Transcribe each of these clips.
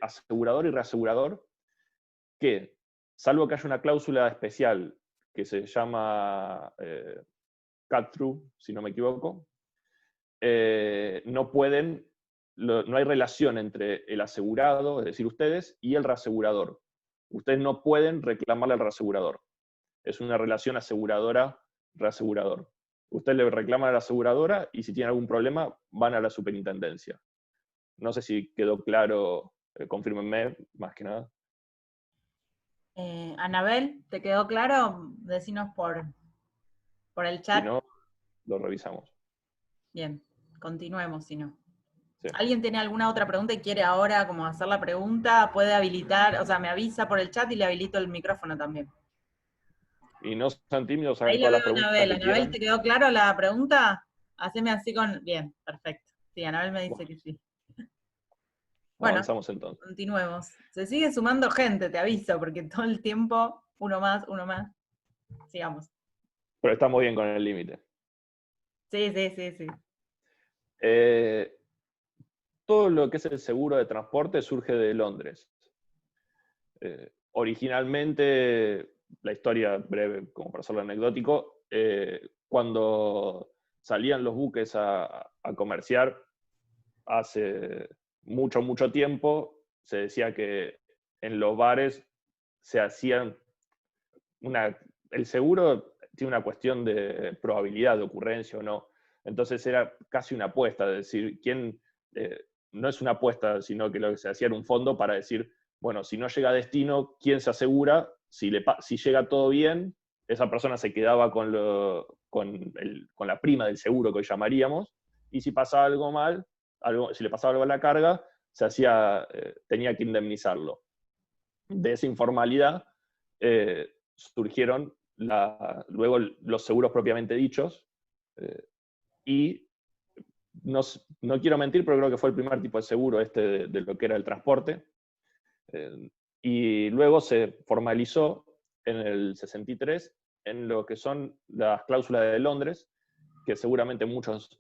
asegurador y reasegurador que, salvo que haya una cláusula especial que se llama cut-through, si no me equivoco, no hay relación entre el asegurado, es decir, ustedes, y el reasegurador. Ustedes no pueden reclamarle al reasegurador. Es una relación aseguradora-reasegurador. Usted le reclama a la aseguradora y si tiene algún problema van a la superintendencia. No sé si quedó claro, confírmenme, más que nada. Anabel, ¿te quedó claro? Decinos por el chat. Si no, lo revisamos. Bien, continuemos si no. Sí. ¿Alguien tiene alguna otra pregunta y quiere ahora como hacer la pregunta? Puede habilitar, o sea, me avisa por el chat y le habilito el micrófono también. Y no sean tímidos, Ahí hagan la todas veo las a preguntas Anabel. que Anabel, quieran. ¿te quedó claro la pregunta? Haceme así con... Bien, perfecto. Sí, Anabel me dice Bueno, que sí. Bueno, avanzamos entonces. continuemos. Se sigue sumando gente, te aviso, porque todo el tiempo, uno más. Sigamos. Pero estamos bien con el límite. Sí. Todo lo que es el seguro de transporte surge de Londres. Originalmente, la historia breve, como para hacerlo anecdótico, cuando salían los buques a comerciar hace mucho tiempo, se decía que en los bares se hacían el seguro tiene una cuestión de probabilidad de ocurrencia o no. Entonces era casi una apuesta, es decir, no es una apuesta, sino que lo que se hacía era un fondo para decir, bueno, si no llega a destino, ¿quién se asegura? Si llega todo bien, esa persona se quedaba con la prima del seguro que hoy llamaríamos, y si pasaba algo mal, si le pasaba algo a la carga, tenía que indemnizarlo. De esa informalidad surgieron luego los seguros propiamente dichos, y no quiero mentir, pero creo que fue el primer tipo de seguro de lo que era el transporte, y luego se formalizó en el 63 en lo que son las cláusulas de Londres, que seguramente muchos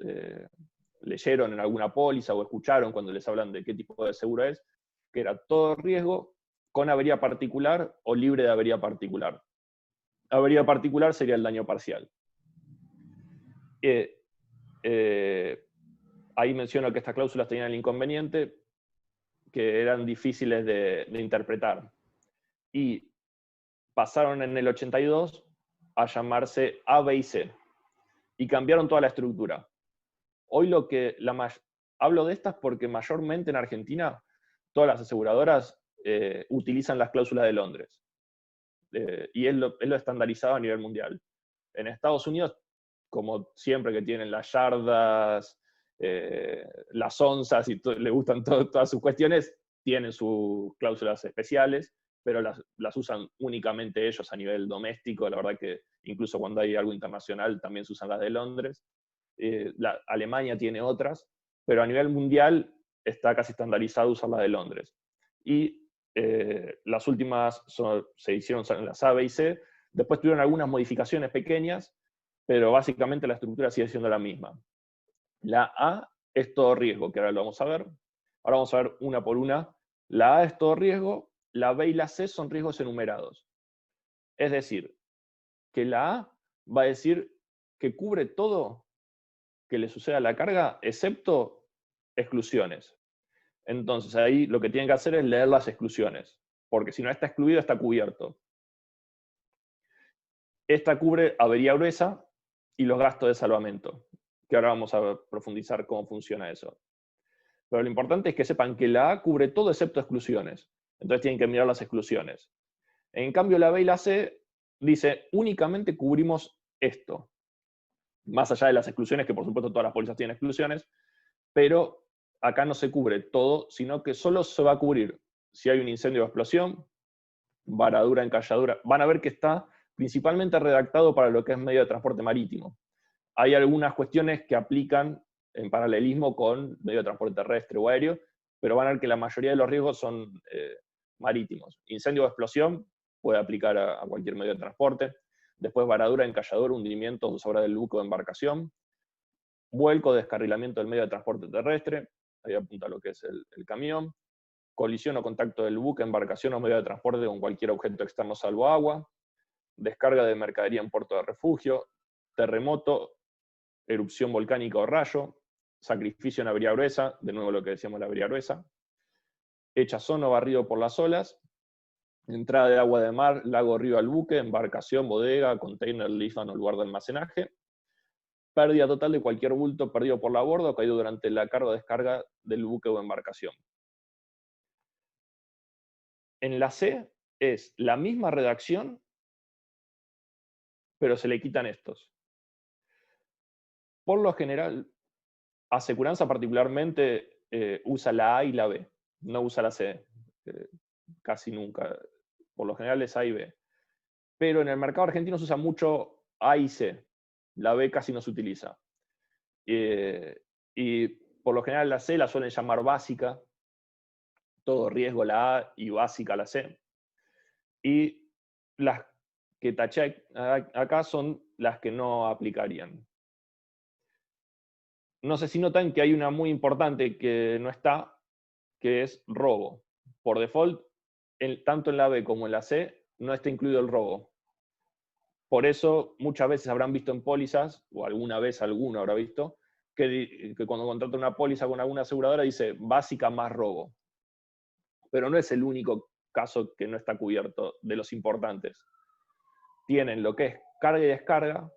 leyeron en alguna póliza o escucharon cuando les hablan de qué tipo de seguro es, que era todo riesgo con avería particular o libre de avería particular. Avería particular sería el daño parcial. Ahí menciono que estas cláusulas tenían el inconveniente que eran difíciles de interpretar. Y pasaron en el 82 a llamarse A, B y C. Y cambiaron toda la estructura. Hoy hablo de estas porque mayormente en Argentina todas las aseguradoras utilizan las cláusulas de Londres. Y es lo estandarizado a nivel mundial. En Estados Unidos, como siempre que tienen las yardas, las onzas y le gustan todas sus cuestiones, tienen sus cláusulas especiales, pero las usan únicamente ellos a nivel doméstico. La verdad que incluso cuando hay algo internacional también se usan las de Londres. Alemania tiene otras, pero a nivel mundial está casi estandarizado usar las de Londres. Y las últimas se hicieron en las A, B y C. Después tuvieron algunas modificaciones pequeñas, pero básicamente la estructura sigue siendo la misma. La A es todo riesgo, que ahora lo vamos a ver. Ahora vamos a ver una por una. La A es todo riesgo, la B y la C son riesgos enumerados. Es decir, que la A va a decir que cubre todo que le suceda a la carga, excepto exclusiones. Entonces ahí lo que tienen que hacer es leer las exclusiones, porque si no está excluido, está cubierto. Esta cubre avería gruesa y los gastos de salvamento, que ahora vamos a profundizar cómo funciona eso. Pero lo importante es que sepan que la A cubre todo excepto exclusiones. Entonces tienen que mirar las exclusiones. En cambio, la B y la C dice, únicamente cubrimos esto. Más allá de las exclusiones, que por supuesto todas las pólizas tienen exclusiones, pero acá no se cubre todo, sino que solo se va a cubrir si hay un incendio o explosión, varadura, encalladura. Van a ver que está principalmente redactado para lo que es medio de transporte marítimo. Hay algunas cuestiones que aplican en paralelismo con medio de transporte terrestre o aéreo, pero van a ver que la mayoría de los riesgos son marítimos. Incendio o explosión puede aplicar a cualquier medio de transporte. Después varadura, encalladura, hundimiento o sobra del buque de embarcación. Vuelco, descarrilamiento del medio de transporte terrestre. Ahí apunta lo que es el camión. colisión o contacto del buque, embarcación o medio de transporte con cualquier objeto externo salvo agua, descarga de mercadería en puerto de refugio, terremoto, erupción volcánica o rayo, sacrificio en avería gruesa, de nuevo lo que decíamos la avería gruesa, hechazón o barrido por las olas, entrada de agua de mar, lago o río al buque, embarcación, bodega, container, lífano o lugar de almacenaje, pérdida total de cualquier bulto perdido por la borda o caído durante la carga o descarga del buque o embarcación. En la C es la misma redacción, pero se le quitan estos. Por lo general, aseguranza particularmente usa la A y la B, no usa la C, casi nunca. Por lo general es A y B. Pero en el mercado argentino se usa mucho A y C, la B casi no se utiliza. Y por lo general la C la suelen llamar básica, todo riesgo la A y básica la C. Y las que taché acá son las que no aplicarían. No sé si notan que hay una muy importante que no está, que es robo. Por default, tanto en la B como en la C, no está incluido el robo. Por eso, muchas veces habrán visto en pólizas, o alguna vez alguno habrá visto, que cuando contrata una póliza con alguna aseguradora dice básica más robo. Pero no es el único caso que no está cubierto de los importantes. Tienen lo que es carga y descarga,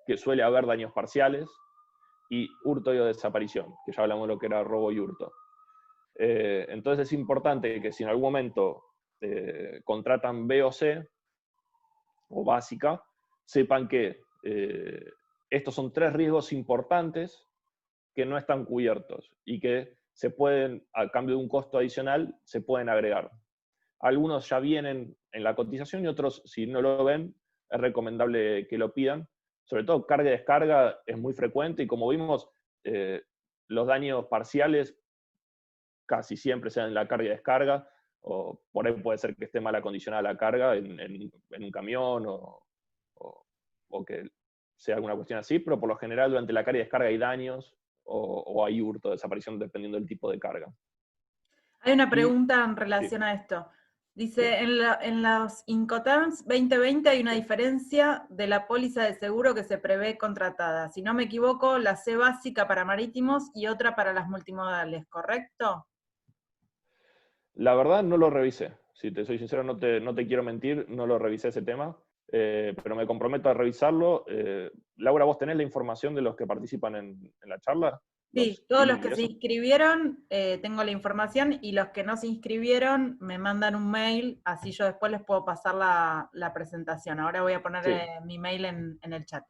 que suele haber daños parciales, y hurto y desaparición, que ya hablamos de lo que era robo y hurto. Entonces es importante que si en algún momento contratan B o C, o básica, sepan que estos son 3 riesgos importantes que no están cubiertos y que se pueden, a cambio de un costo adicional, se pueden agregar. Algunos ya vienen en la cotización y otros, si no lo ven, es recomendable que lo pidan. Sobre todo carga y descarga es muy frecuente y como vimos, los daños parciales casi siempre sean en la carga y descarga, o por ahí puede ser que esté mal acondicionada la carga en un camión o que sea alguna cuestión así, pero por lo general durante la carga y descarga hay daños o hay hurto, desaparición, dependiendo del tipo de carga. Hay una Y, pregunta en sí, relación a esto. sí. Dice, en los Incoterms 2020 hay una diferencia de la póliza de seguro que se prevé contratada. Si no me equivoco, la C básica para marítimos y otra para las multimodales, ¿correcto? La verdad no lo revisé. Si te soy sincero, no te quiero mentir, no lo revisé ese tema, pero me comprometo a revisarlo. Laura, ¿vos tenés la información de los que participan en la charla? Sí, ¿Los todos los email y que se eso? inscribieron, tengo la información, y los que no se inscribieron me mandan un mail, así yo después les puedo pasar la presentación. Ahora voy a poner Sí, mi mail en el chat.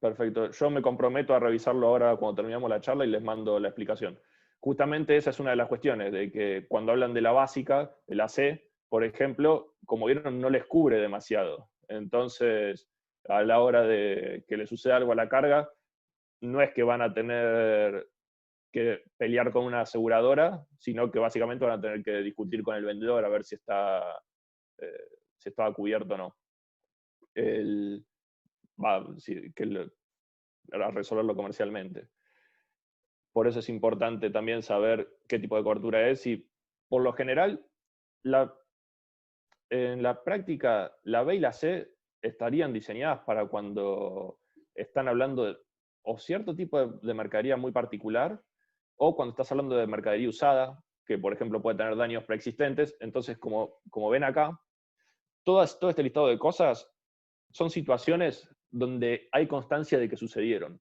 perfecto. Yo me comprometo a revisarlo ahora cuando terminamos la charla y les mando la explicación. Justamente esa es una de las cuestiones, de que cuando hablan de la básica, de la C, por ejemplo, como vieron, no les cubre demasiado. Entonces, a la hora de que le suceda algo a la carga, no es que van a tener que pelear con una aseguradora, sino que básicamente van a tener que discutir con el vendedor a ver si estaba cubierto o no. A resolverlo comercialmente. Por eso es importante también saber qué tipo de cobertura es y, por lo general, en la práctica, la B y la C estarían diseñadas para cuando están hablando de o cierto tipo de mercadería muy particular, o cuando estás hablando de mercadería usada, que por ejemplo puede tener daños preexistentes. Entonces, como ven acá, todo este listado de cosas son situaciones donde hay constancia de que sucedieron.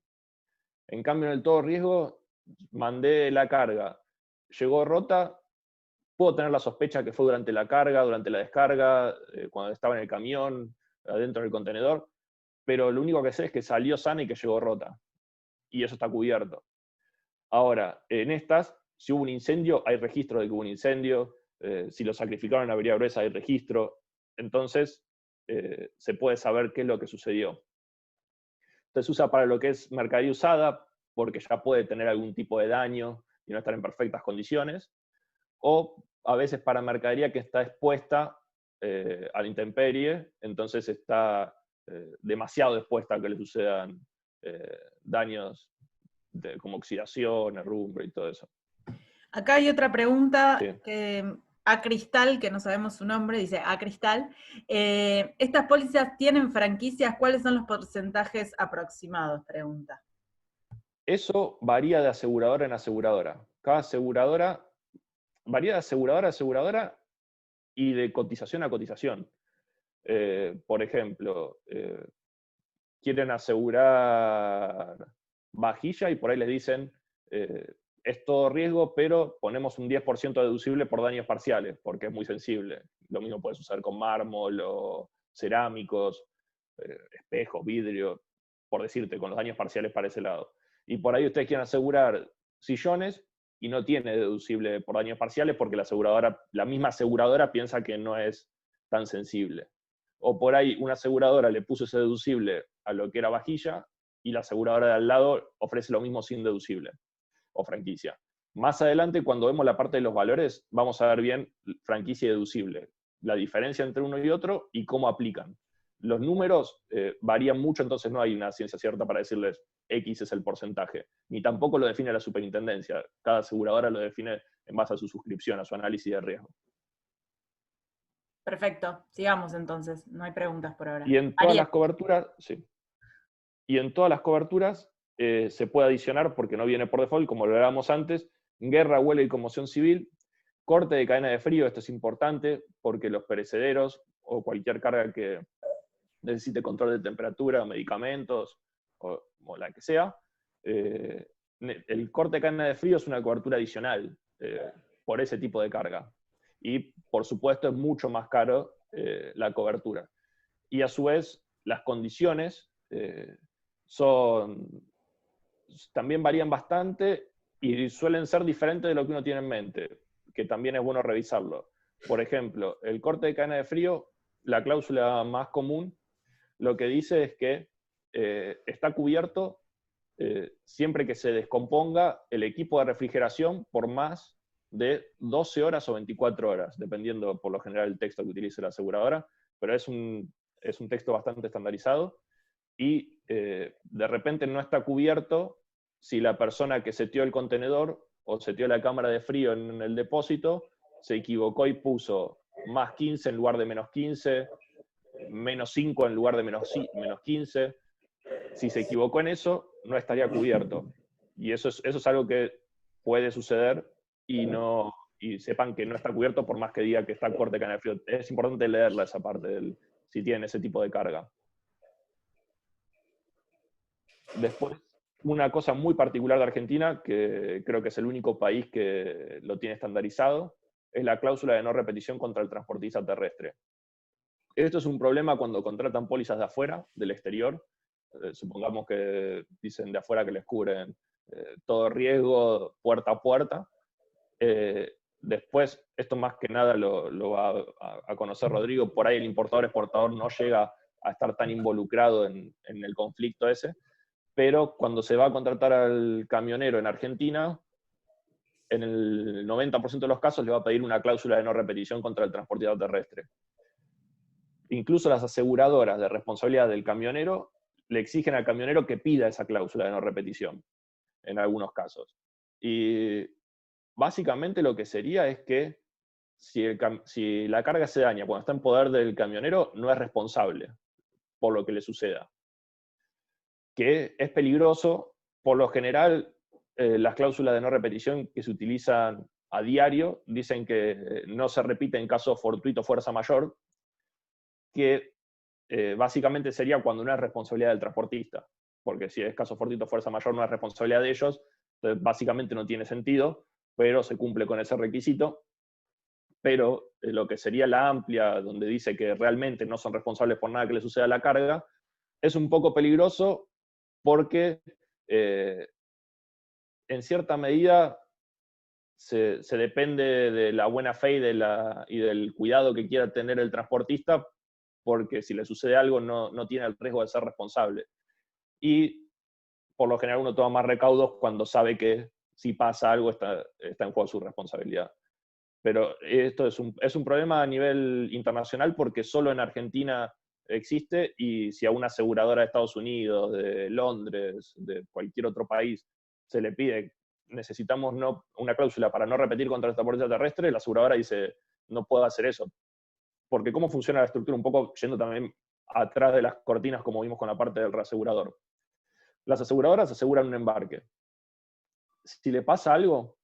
En cambio, en el todo riesgo, mandé la carga, llegó rota, puedo tener la sospecha que fue durante la carga, durante la descarga, cuando estaba en el camión, adentro del contenedor, pero lo único que sé es que salió sana y que llegó rota. Y eso está cubierto. Ahora, en estas, si hubo un incendio, hay registro de que hubo un incendio. Si lo sacrificaron en avería gruesa, hay registro. Entonces, se puede saber qué es lo que sucedió. Entonces, se usa para lo que es mercadería usada, porque ya puede tener algún tipo de daño y no estar en perfectas condiciones. O a veces para mercadería que está expuesta a la intemperie, entonces está demasiado expuesta a que le sucedan daños como oxidación, herrumbre y todo eso. Acá hay otra pregunta Sí. que a Cristal, que no sabemos su nombre, dice a Cristal. ¿Estas pólizas tienen franquicias? ¿Cuáles son los porcentajes aproximados? Pregunta. Eso varía de aseguradora en aseguradora. Cada aseguradora varía de aseguradora a aseguradora y de cotización a cotización. Por ejemplo, quieren asegurar vajilla y por ahí les dicen, es todo riesgo, pero ponemos un 10% deducible por daños parciales, porque es muy sensible. Lo mismo puede suceder con mármol o cerámicos, espejos, vidrio, por decirte, con los daños parciales para ese lado. Y por ahí ustedes quieren asegurar sillones y no tiene deducible por daños parciales porque la misma aseguradora piensa que no es tan sensible. O por ahí una aseguradora le puso ese deducible a lo que era vajilla y la aseguradora de al lado ofrece lo mismo sin deducible o franquicia. Más adelante, cuando vemos la parte de los valores, vamos a ver bien franquicia y deducible, la diferencia entre uno y otro y cómo aplican. Los números varían mucho, entonces no hay una ciencia cierta para decirles X es el porcentaje, ni tampoco lo define la superintendencia. Cada aseguradora lo define en base a su suscripción, a su análisis de riesgo. Perfecto, sigamos entonces, no hay preguntas por ahora. Y en todas Ariel. las coberturas, sí. Y en todas las coberturas se puede adicionar, porque no viene por default, como lo hablábamos antes, guerra, huelga y conmoción civil, corte de cadena de frío, esto es importante, porque los perecederos o cualquier carga que necesite control de temperatura, medicamentos, o la que sea, el corte de cadena de frío es una cobertura adicional por ese tipo de carga. Y, por supuesto, es mucho más caro la cobertura. Y, a su vez, las condiciones también varían bastante y suelen ser diferentes de lo que uno tiene en mente, que también es bueno revisarlo. Por ejemplo, el corte de cadena de frío, la cláusula más común, lo que dice es que está cubierto siempre que se descomponga el equipo de refrigeración por más de 12 horas o 24 horas, dependiendo por lo general el texto que utilice la aseguradora, pero es un texto bastante estandarizado y de repente no está cubierto si la persona que setió el contenedor o setió la cámara de frío en el depósito se equivocó y puso más 15 en lugar de menos 15, menos 5 en lugar de menos 15. Si se equivocó en eso, no estaría cubierto. Y eso es algo que puede suceder y sepan que no está cubierto por más que diga que está corte de cadena de frío. Es importante leerla esa parte, si tienen ese tipo de carga. Después, una cosa muy particular de Argentina, que creo que es el único país que lo tiene estandarizado, es la cláusula de no repetición contra el transportista terrestre. Esto es un problema cuando contratan pólizas de afuera, del exterior. Supongamos que dicen de afuera que les cubren todo riesgo puerta a puerta. Después, esto más que nada lo va a conocer Rodrigo, por ahí el importador-exportador no llega a estar tan involucrado en el conflicto ese, pero cuando se va a contratar al camionero en Argentina, en el 90% de los casos le va a pedir una cláusula de no repetición contra el transportador terrestre. Incluso las aseguradoras de responsabilidad del camionero le exigen al camionero que pida esa cláusula de no repetición, en algunos casos. Y básicamente lo que sería es que si la carga se daña cuando está en poder del camionero, no es responsable por lo que le suceda. Que es peligroso, por lo general, las cláusulas de no repetición que se utilizan a diario dicen que no se repite en caso fortuito fuerza mayor, que básicamente sería cuando no es responsabilidad del transportista, porque si es caso fortuito fuerza mayor no es responsabilidad de ellos, entonces básicamente no tiene sentido, pero se cumple con ese requisito. Pero lo que sería la amplia, donde dice que realmente no son responsables por nada que le suceda a la carga, es un poco peligroso porque en cierta medida se depende de la buena fe y del cuidado que quiera tener el transportista, porque si le sucede algo no tiene el riesgo de ser responsable. Y por lo general uno toma más recaudos cuando sabe que si pasa algo está en juego su responsabilidad. Pero esto es un problema a nivel internacional porque solo en Argentina existe, y si a una aseguradora de Estados Unidos, de Londres, de cualquier otro país, se le pide necesitamos una cláusula para no repetir contra el transportista terrestre, la aseguradora dice, no puedo hacer eso. Porque ¿cómo funciona la estructura? Un poco yendo también atrás de las cortinas, como vimos con la parte del reasegurador. Las aseguradoras aseguran un embarque. Si le pasa algo,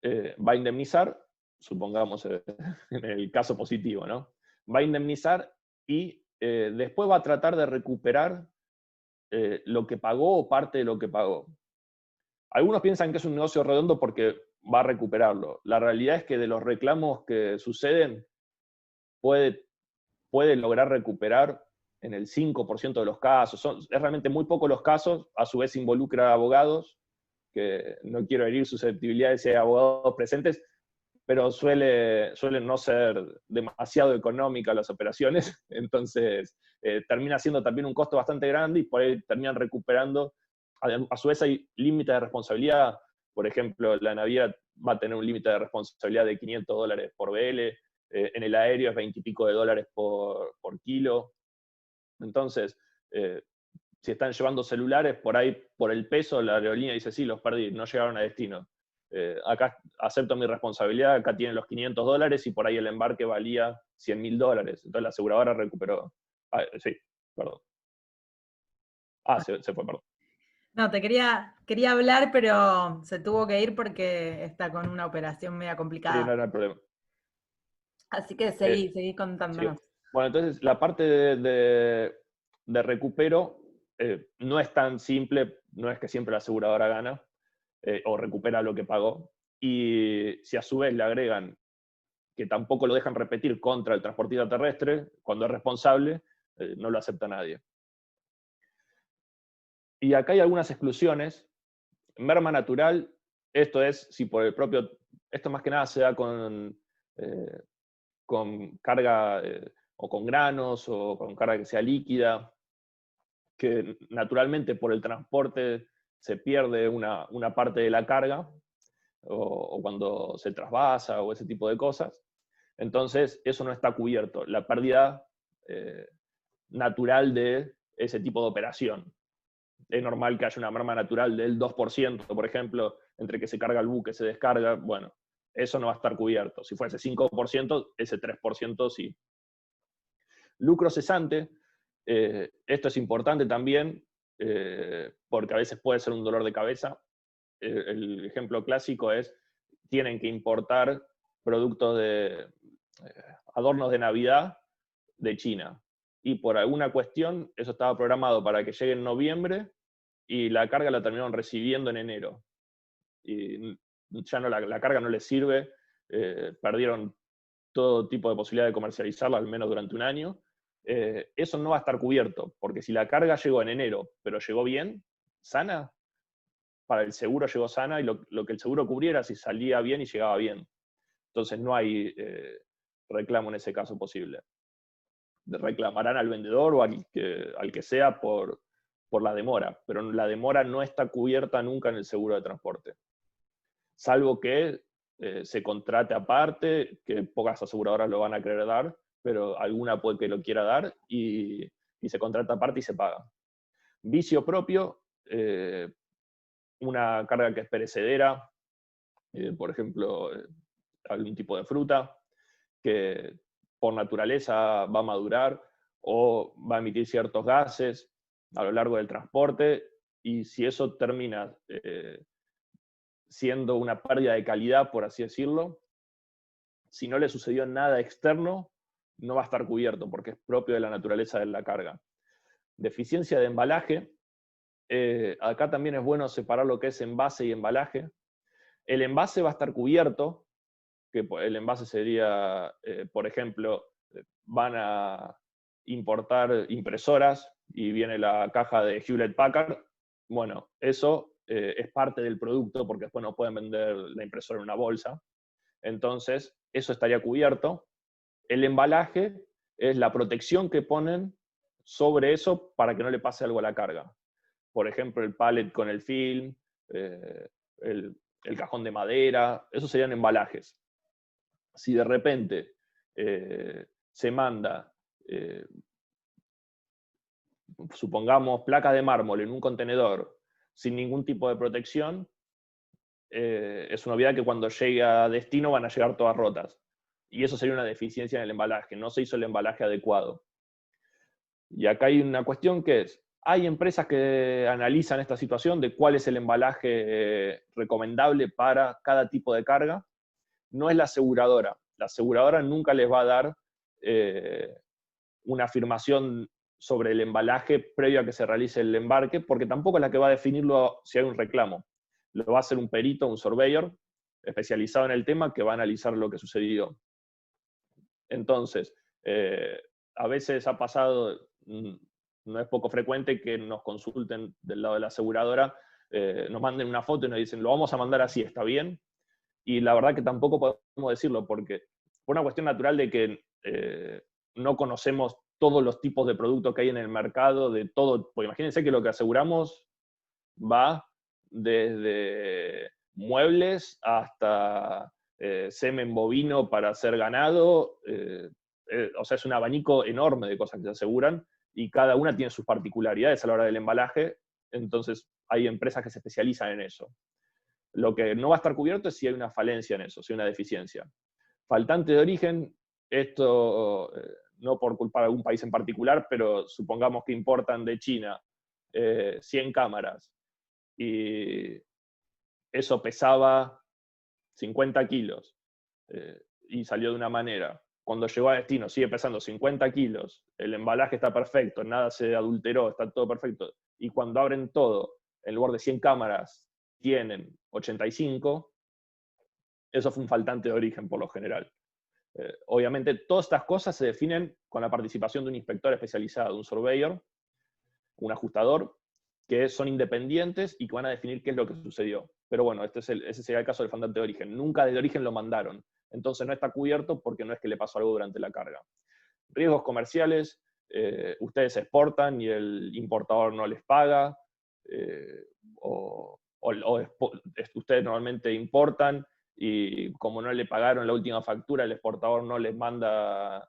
va a indemnizar, supongamos en el caso positivo, ¿no? Va a indemnizar y después va a tratar de recuperar lo que pagó o parte de lo que pagó. Algunos piensan que es un negocio redondo porque va a recuperarlo. La realidad es que de los reclamos que suceden, puede lograr recuperar en el 5% de los casos. Es realmente muy poco los casos, a su vez involucra a abogados, que no quiero herir susceptibilidades si hay abogados presentes, pero suelen no ser demasiado económicas las operaciones, entonces termina siendo también un costo bastante grande y por ahí terminan recuperando. A su vez hay límite de responsabilidad, por ejemplo, la naviera va a tener un límite de responsabilidad de $500 por BL, en el aéreo es 20 y pico de dólares por kilo. Entonces, si están llevando celulares, por ahí, por el peso, la aerolínea dice, sí, los perdí, no llegaron a destino. Acá acepto mi responsabilidad, acá tienen los $500 y por ahí el embarque valía $100.000. Entonces la aseguradora recuperó. Sí, perdón. Se fue, perdón. No, quería hablar, pero se tuvo que ir porque está con una operación media Sí, complicada. no era el problema. Así que seguí contándonos. Sí. Bueno, entonces la parte de recupero no es tan simple, no es que siempre la aseguradora gana o recupera lo que pagó. Y si a su vez le agregan que tampoco lo dejan repetir contra el transportista terrestre, cuando es responsable, no lo acepta nadie. Y acá hay algunas exclusiones. Merma natural, esto es si por el propio, esto más que nada se da con carga o con granos o con carga que sea líquida, que naturalmente por el transporte se pierde una parte de la carga, o cuando se trasvasa o ese tipo de cosas. Entonces, eso no está cubierto, la pérdida natural de ese tipo de operación. Es normal que haya una merma natural del 2%, por ejemplo, entre que se carga el buque, se descarga, bueno, eso no va a estar cubierto. Si fuese 5%, ese 3% sí. Lucro cesante, esto es importante también, porque a veces puede ser un dolor de cabeza. El ejemplo clásico es, tienen que importar productos de adornos de Navidad de China. Y por alguna cuestión, eso estaba programado para que llegue en noviembre y la carga la terminaron recibiendo en enero. Y ya no, la carga no les sirve, perdieron todo tipo de posibilidad de comercializarla, al menos durante un año. Eso no va a estar cubierto, porque si la carga llegó en enero, pero llegó bien, sana, para el seguro llegó sana y lo que el seguro cubriera si salía bien y llegaba bien. Entonces no hay reclamo en ese caso posible. Reclamarán al vendedor o al que sea por la demora, pero la demora no está cubierta nunca en el seguro de transporte. Salvo que se contrate aparte, que pocas aseguradoras lo van a querer dar, pero alguna puede que lo quiera dar y se contrata aparte y se paga. Vicio propio, una carga que es perecedera, por ejemplo, algún tipo de fruta, que por naturaleza va a madurar o va a emitir ciertos gases a lo largo del transporte, y si eso termina siendo una pérdida de calidad, por así decirlo, si no le sucedió nada externo, no va a estar cubierto porque es propio de la naturaleza de la carga. Deficiencia de embalaje. Acá también es bueno separar lo que es envase y embalaje. El envase va a estar cubierto, que el envase sería, por ejemplo, van a importar impresoras y viene la caja de Hewlett Packard. Bueno, eso es parte del producto porque después no pueden vender la impresora en una bolsa. Entonces, eso estaría cubierto. El embalaje es la protección que ponen sobre eso para que no le pase algo a la carga. Por ejemplo, el pallet con el film, el cajón de madera, esos serían embalajes. Si de repente se manda, supongamos, placas de mármol en un contenedor sin ningún tipo de protección, es una obviedad que cuando llegue a destino van a llegar todas rotas. Y eso sería una deficiencia en el embalaje, no se hizo el embalaje adecuado. Y acá hay una cuestión que es, hay empresas que analizan esta situación de cuál es el embalaje recomendable para cada tipo de carga. No es la aseguradora. La aseguradora nunca les va a dar una afirmación sobre el embalaje previo a que se realice el embarque, porque tampoco es la que va a definirlo si hay un reclamo. Lo va a hacer un perito, un surveyor, especializado en el tema, que va a analizar lo que sucedió. Entonces, a veces ha pasado, no es poco frecuente que nos consulten del lado de la aseguradora, nos manden una foto y nos dicen, lo vamos a mandar así, ¿está bien? Y la verdad que tampoco podemos decirlo, porque por una cuestión natural de que no conocemos todos los tipos de productos que hay en el mercado, de todo, pues imagínense que lo que aseguramos va desde muebles hasta semen bovino para hacer ganado, o sea, es un abanico enorme de cosas que se aseguran, y cada una tiene sus particularidades a la hora del embalaje, entonces hay empresas que se especializan en eso. Lo que no va a estar cubierto es si hay una falencia en eso, si hay una deficiencia. Faltante de origen, esto no por culpar a algún país en particular, pero supongamos que importan de China 100 cámaras y eso pesaba 50 kilos y salió de una manera. Cuando llegó a destino sigue pesando 50 kilos, el embalaje está perfecto, nada se adulteró, está todo perfecto. Y cuando abren todo, en lugar de 100 cámaras, tienen 85, eso fue un faltante de origen por lo general. Obviamente, todas estas cosas se definen con la participación de un inspector especializado, un surveyor, un ajustador, que son independientes y que van a definir qué es lo que sucedió. Pero bueno, ese sería el caso del faltante de origen. Nunca desde origen lo mandaron. Entonces no está cubierto porque no es que le pasó algo durante la carga. Riesgos comerciales, ustedes exportan y el importador no les paga, ustedes normalmente importan y como no le pagaron la última factura, el exportador no les manda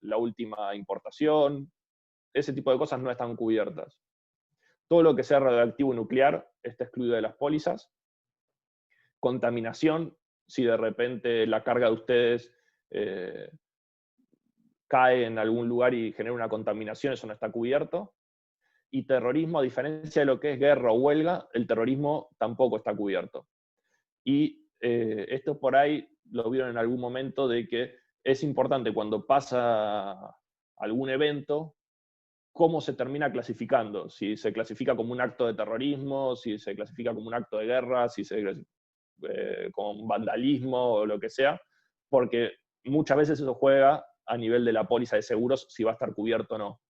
la última importación. Ese tipo de cosas no están cubiertas. Todo lo que sea radioactivo nuclear está excluido de las pólizas. Contaminación, si de repente la carga de ustedes cae en algún lugar y genera una contaminación, eso no está cubierto. Y terrorismo, a diferencia de lo que es guerra o huelga, el terrorismo tampoco está cubierto. Y esto por ahí lo vieron en algún momento de que es importante cuando pasa algún evento, cómo se termina clasificando, si se clasifica como un acto de terrorismo, si se clasifica como un acto de guerra, si se como vandalismo o lo que sea, porque muchas veces eso juega a nivel de la póliza de seguros si va a estar cubierto o no.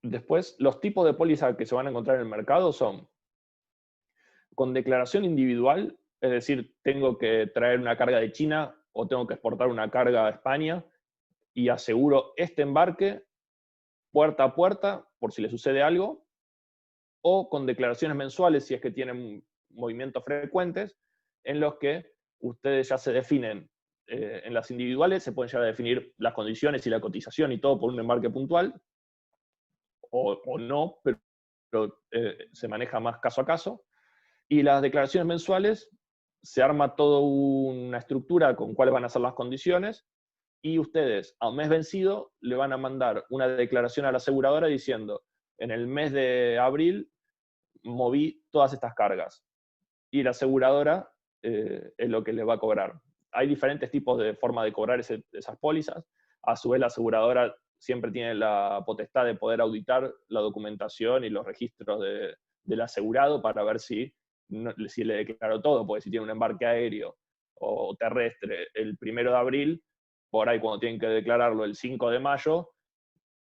Después, los tipos de póliza que se van a encontrar en el mercado son con declaración individual, es decir, tengo que traer una carga de China o tengo que exportar una carga a España y aseguro este embarque puerta a puerta por si le sucede algo, o con declaraciones mensuales si es que tienen movimientos frecuentes, en los que ustedes ya se definen, en las individuales se pueden llegar a definir las condiciones y la cotización y todo por un embarque puntual, o no, pero se maneja más caso a caso. Y las declaraciones mensuales, se arma toda una estructura con cuáles van a ser las condiciones, y ustedes, a un mes vencido, le van a mandar una declaración a la aseguradora diciendo, en el mes de abril moví todas estas cargas. Y la aseguradora es lo que les va a cobrar. Hay diferentes tipos de forma de cobrar esas pólizas. A su vez, la aseguradora siempre tiene la potestad de poder auditar la documentación y los registros del asegurado para ver si le declaró todo, porque si tiene un embarque aéreo o terrestre el 1 de abril, por ahí cuando tienen que declararlo el 5 de mayo,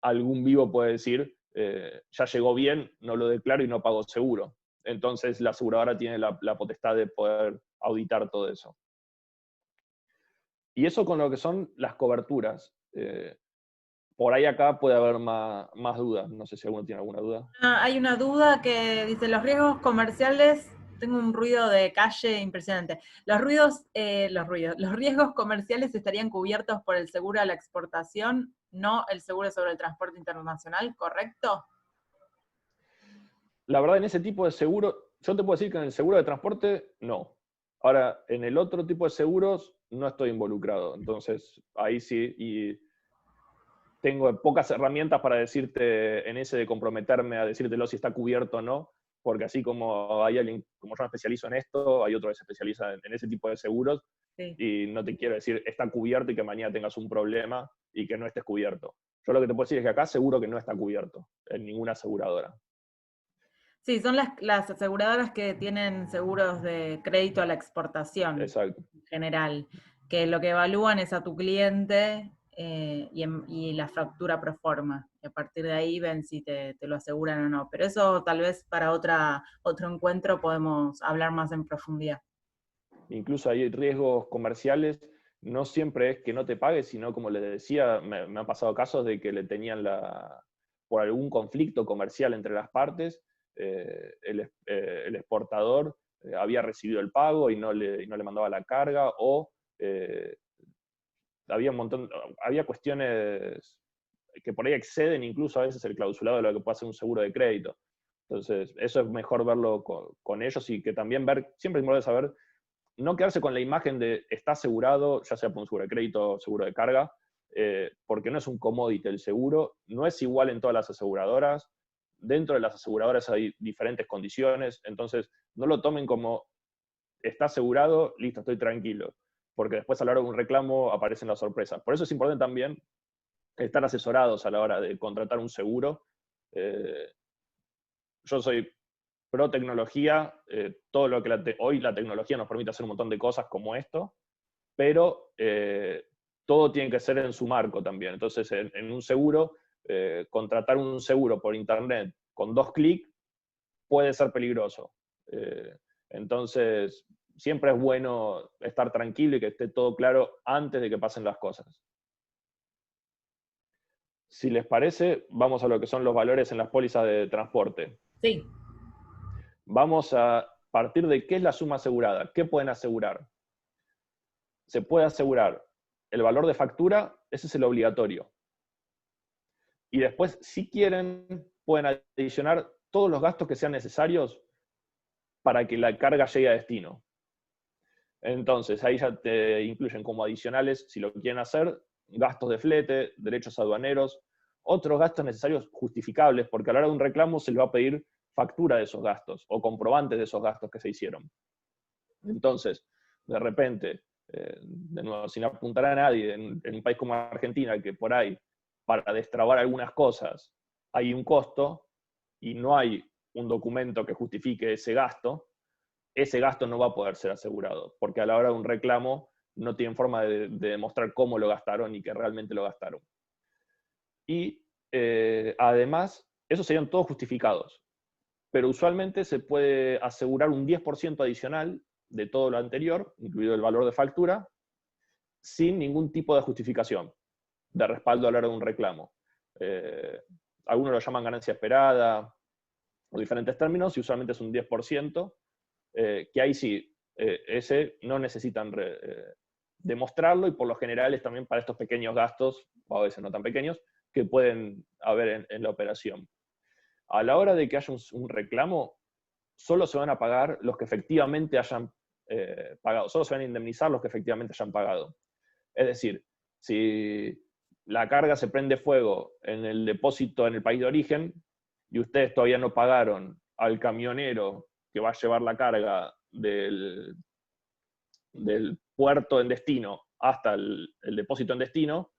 algún vivo puede decir, ya llegó bien, no lo declaro y no pago seguro. Entonces la aseguradora tiene la potestad de poder auditar todo eso. Y eso con lo que son las coberturas. Por ahí acá puede haber más dudas. No sé si alguno tiene alguna duda. Hay una duda que dice, los riesgos comerciales, tengo un ruido de calle impresionante. Los riesgos comerciales estarían cubiertos por el seguro a la exportación, no el seguro sobre el transporte internacional, ¿correcto? La verdad, en ese tipo de seguro, yo te puedo decir que en el seguro de transporte, no. Ahora, en el otro tipo de seguros, no estoy involucrado. Entonces, ahí sí, y tengo pocas herramientas para decirte en ese de comprometerme a decírtelo si está cubierto o no, porque así como hay alguien, como yo me especializo en esto, hay otro que se especializa en ese tipo de seguros, Sí. y no te quiero decir está cubierto y que mañana tengas un problema y que no estés cubierto. Yo lo que te puedo decir es que acá seguro que no está cubierto en ninguna aseguradora. Sí, son las aseguradoras que tienen seguros de crédito a la exportación Exacto. en general, que lo que evalúan es a tu cliente y la factura pro forma. Y a partir de ahí ven si te lo aseguran o no. Pero eso tal vez para otro encuentro podemos hablar más en profundidad. Incluso hay riesgos comerciales, no siempre es que no te pague, sino como les decía, me han pasado casos de que le tenían por algún conflicto comercial entre las partes, el exportador había recibido el pago y no le mandaba la carga, o eh, había cuestiones que por ahí exceden incluso a veces el clausulado de lo que puede hacer un seguro de crédito. Entonces, eso es mejor verlo con ellos, y que también siempre es importante saber, no quedarse con la imagen de está asegurado, ya sea por un seguro de crédito, seguro de carga, porque no es un commodity el seguro, no es igual en todas las aseguradoras, dentro de las aseguradoras hay diferentes condiciones, entonces no lo tomen como está asegurado, listo, estoy tranquilo, porque después a la hora de un reclamo aparecen las sorpresas. Por eso es importante también estar asesorados a la hora de contratar un seguro. Eh, yo soy pro tecnología, todo lo que hoy la tecnología nos permite hacer un montón de cosas como esto, pero todo tiene que ser en su marco también. Entonces, en un seguro, contratar un seguro por internet con 2 clics puede ser peligroso. Entonces, siempre es bueno estar tranquilo y que esté todo claro antes de que pasen las cosas. Si les parece, vamos a lo que son los valores en las pólizas de transporte. Sí, Vamos a partir de qué es la suma asegurada, qué pueden asegurar. Se puede asegurar el valor de factura, ese es el obligatorio. Y después, si quieren, pueden adicionar todos los gastos que sean necesarios para que la carga llegue a destino. Entonces, ahí ya te incluyen como adicionales, si lo quieren hacer, gastos de flete, derechos aduaneros, otros gastos necesarios justificables, porque a la hora de un reclamo se les va a pedir factura de esos gastos o comprobantes de esos gastos que se hicieron. Entonces, de repente, de nuevo, sin apuntar a nadie, en un país como Argentina, que por ahí, para destrabar algunas cosas, hay un costo y no hay un documento que justifique ese gasto no va a poder ser asegurado, porque a la hora de un reclamo no tienen forma de demostrar cómo lo gastaron y que realmente lo gastaron. Y además, esos serían todos justificados, pero usualmente se puede asegurar un 10% adicional de todo lo anterior, incluido el valor de factura, sin ningún tipo de justificación de respaldo a la hora de un reclamo. Algunos lo llaman ganancia esperada, o diferentes términos, y usualmente es un 10%, que ahí sí, ese no necesitan demostrarlo, y por lo general es también para estos pequeños gastos, o a veces no tan pequeños, que pueden haber en la operación. A la hora de que haya un reclamo, solo se van a pagar los que efectivamente hayan pagado, solo se van a indemnizar los que efectivamente hayan pagado. Es decir, si la carga se prende fuego en el depósito en el país de origen y ustedes todavía no pagaron al camionero que va a llevar la carga del puerto en destino hasta el depósito en destino,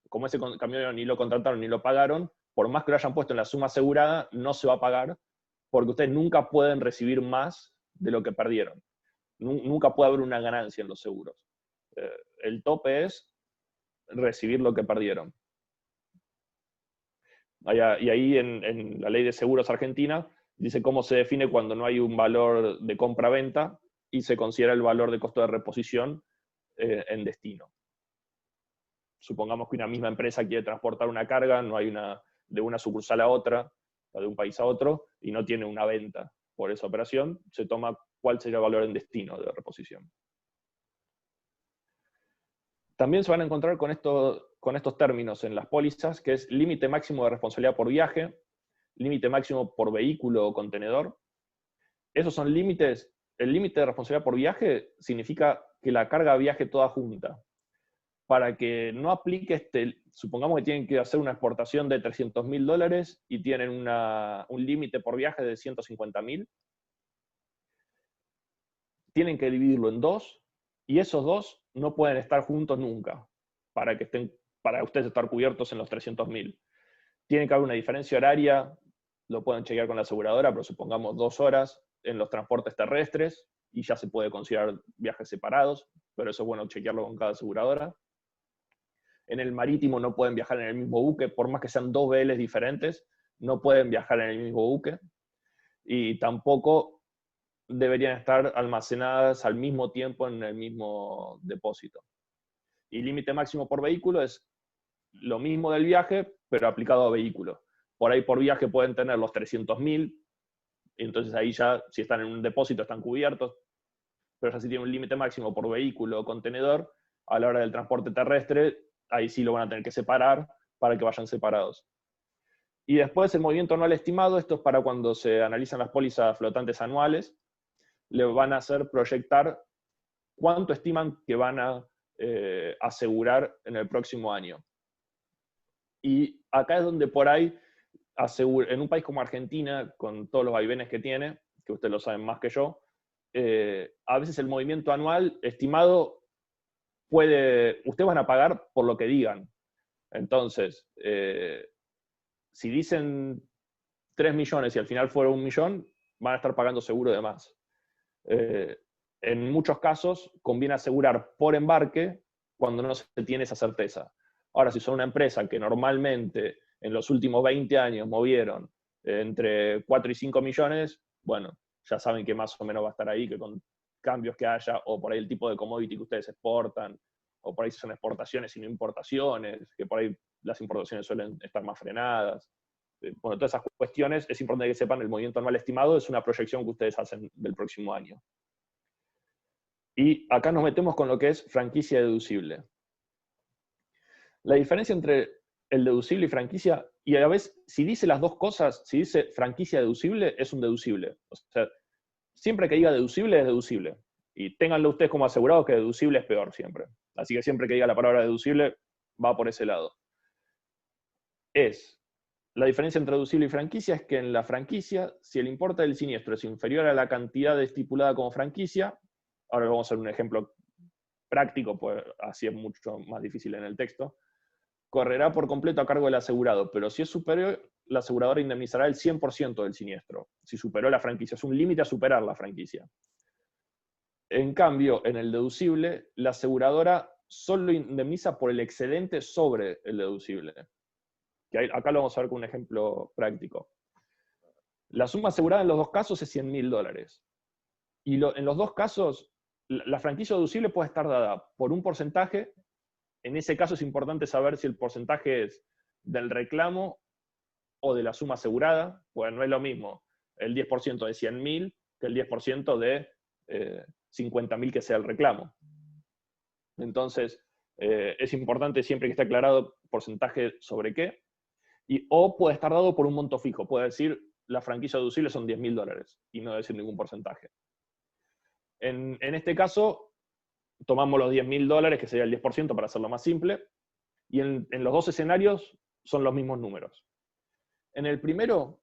como ese camionero ni lo contrataron ni lo pagaron, por más que lo hayan puesto en la suma asegurada, no se va a pagar, porque ustedes nunca pueden recibir más de lo que perdieron. Nunca puede haber una ganancia en los seguros. El tope es recibir lo que perdieron. Y ahí en la ley de seguros argentina dice cómo se define cuando no hay un valor de compra-venta y se considera el valor de costo de reposición en destino. Supongamos que una misma empresa quiere transportar una carga, no hay de una sucursal a otra, o de un país a otro, y no tiene una venta por esa operación, se toma cuál sería el valor en destino de reposición. También se van a encontrar con estos términos en las pólizas, que es límite máximo de responsabilidad por viaje, límite máximo por vehículo o contenedor. Esos son límites. El límite de responsabilidad por viaje significa que la carga viaje toda junta. Para que no aplique supongamos que tienen que hacer una exportación de $300.000 y tienen un límite por viaje de 150.000, tienen que dividirlo en dos, y esos dos no pueden estar juntos nunca, para ustedes estar cubiertos en los 300.000. Tiene que haber una diferencia horaria, lo pueden chequear con la aseguradora, pero supongamos 2 horas en los transportes terrestres, y ya se puede considerar viajes separados, pero eso es bueno chequearlo con cada aseguradora. En el marítimo no pueden viajar en el mismo buque, por más que sean 2 BLs diferentes, no pueden viajar en el mismo buque, y tampoco deberían estar almacenadas al mismo tiempo en el mismo depósito. Y límite máximo por vehículo es lo mismo del viaje, pero aplicado a vehículo. Por ahí por viaje pueden tener los 300.000, entonces ahí ya, si están en un depósito, están cubiertos, pero ya si tienen un límite máximo por vehículo o contenedor, a la hora del transporte terrestre, ahí sí lo van a tener que separar para que vayan separados. Y después el movimiento anual estimado, esto es para cuando se analizan las pólizas flotantes anuales, le van a hacer proyectar cuánto estiman que van a asegurar en el próximo año. Y acá es donde por ahí, en un país como Argentina, con todos los vaivenes que tiene, que ustedes lo saben más que yo, a veces el movimiento anual estimado ustedes van a pagar por lo que digan. Entonces, si dicen 3 millones y al final fuera 1 millón, van a estar pagando seguro de más. En muchos casos conviene asegurar por embarque cuando no se tiene esa certeza. Ahora, si son una empresa que normalmente en los últimos 20 años movieron entre 4 y 5 millones, bueno, ya saben que más o menos va a estar ahí, que con cambios que haya, o por ahí el tipo de commodity que ustedes exportan, o por ahí son exportaciones y no importaciones, que por ahí las importaciones suelen estar más frenadas. Bueno, todas esas cuestiones, es importante que sepan, el movimiento anual estimado es una proyección que ustedes hacen del próximo año. Y acá nos metemos con lo que es franquicia deducible. La diferencia entre el deducible y franquicia, y a la vez, si dice las dos cosas, si dice franquicia deducible, es un deducible. O sea, siempre que diga deducible, es deducible. Y ténganlo ustedes como asegurados que deducible es peor siempre. Así que siempre que diga la palabra deducible, va por ese lado. La diferencia entre deducible y franquicia es que en la franquicia, si el importe del siniestro es inferior a la cantidad estipulada como franquicia, ahora vamos a hacer un ejemplo práctico, pues así es mucho más difícil en el texto, correrá por completo a cargo del asegurado, pero si es superior, la aseguradora indemnizará el 100% del siniestro, si superó la franquicia. Es un límite a superar la franquicia. En cambio, en el deducible, la aseguradora solo indemniza por el excedente sobre el deducible. Acá lo vamos a ver con un ejemplo práctico. La suma asegurada en los dos casos es $100.000. Y en los dos casos, la franquicia deducible puede estar dada por un porcentaje. En ese caso es importante saber si el porcentaje es del reclamo o de la suma asegurada, pues no es lo mismo el 10% de 100.000 que el 10% de 50.000 que sea el reclamo. Entonces, es importante siempre que esté aclarado porcentaje sobre qué, o puede estar dado por un monto fijo, puede decir la franquicia deducible son $10.000 y no decir ningún porcentaje. En este caso, tomamos los $10.000, que sería el 10% para hacerlo más simple, y en los dos escenarios son los mismos números. En el primero,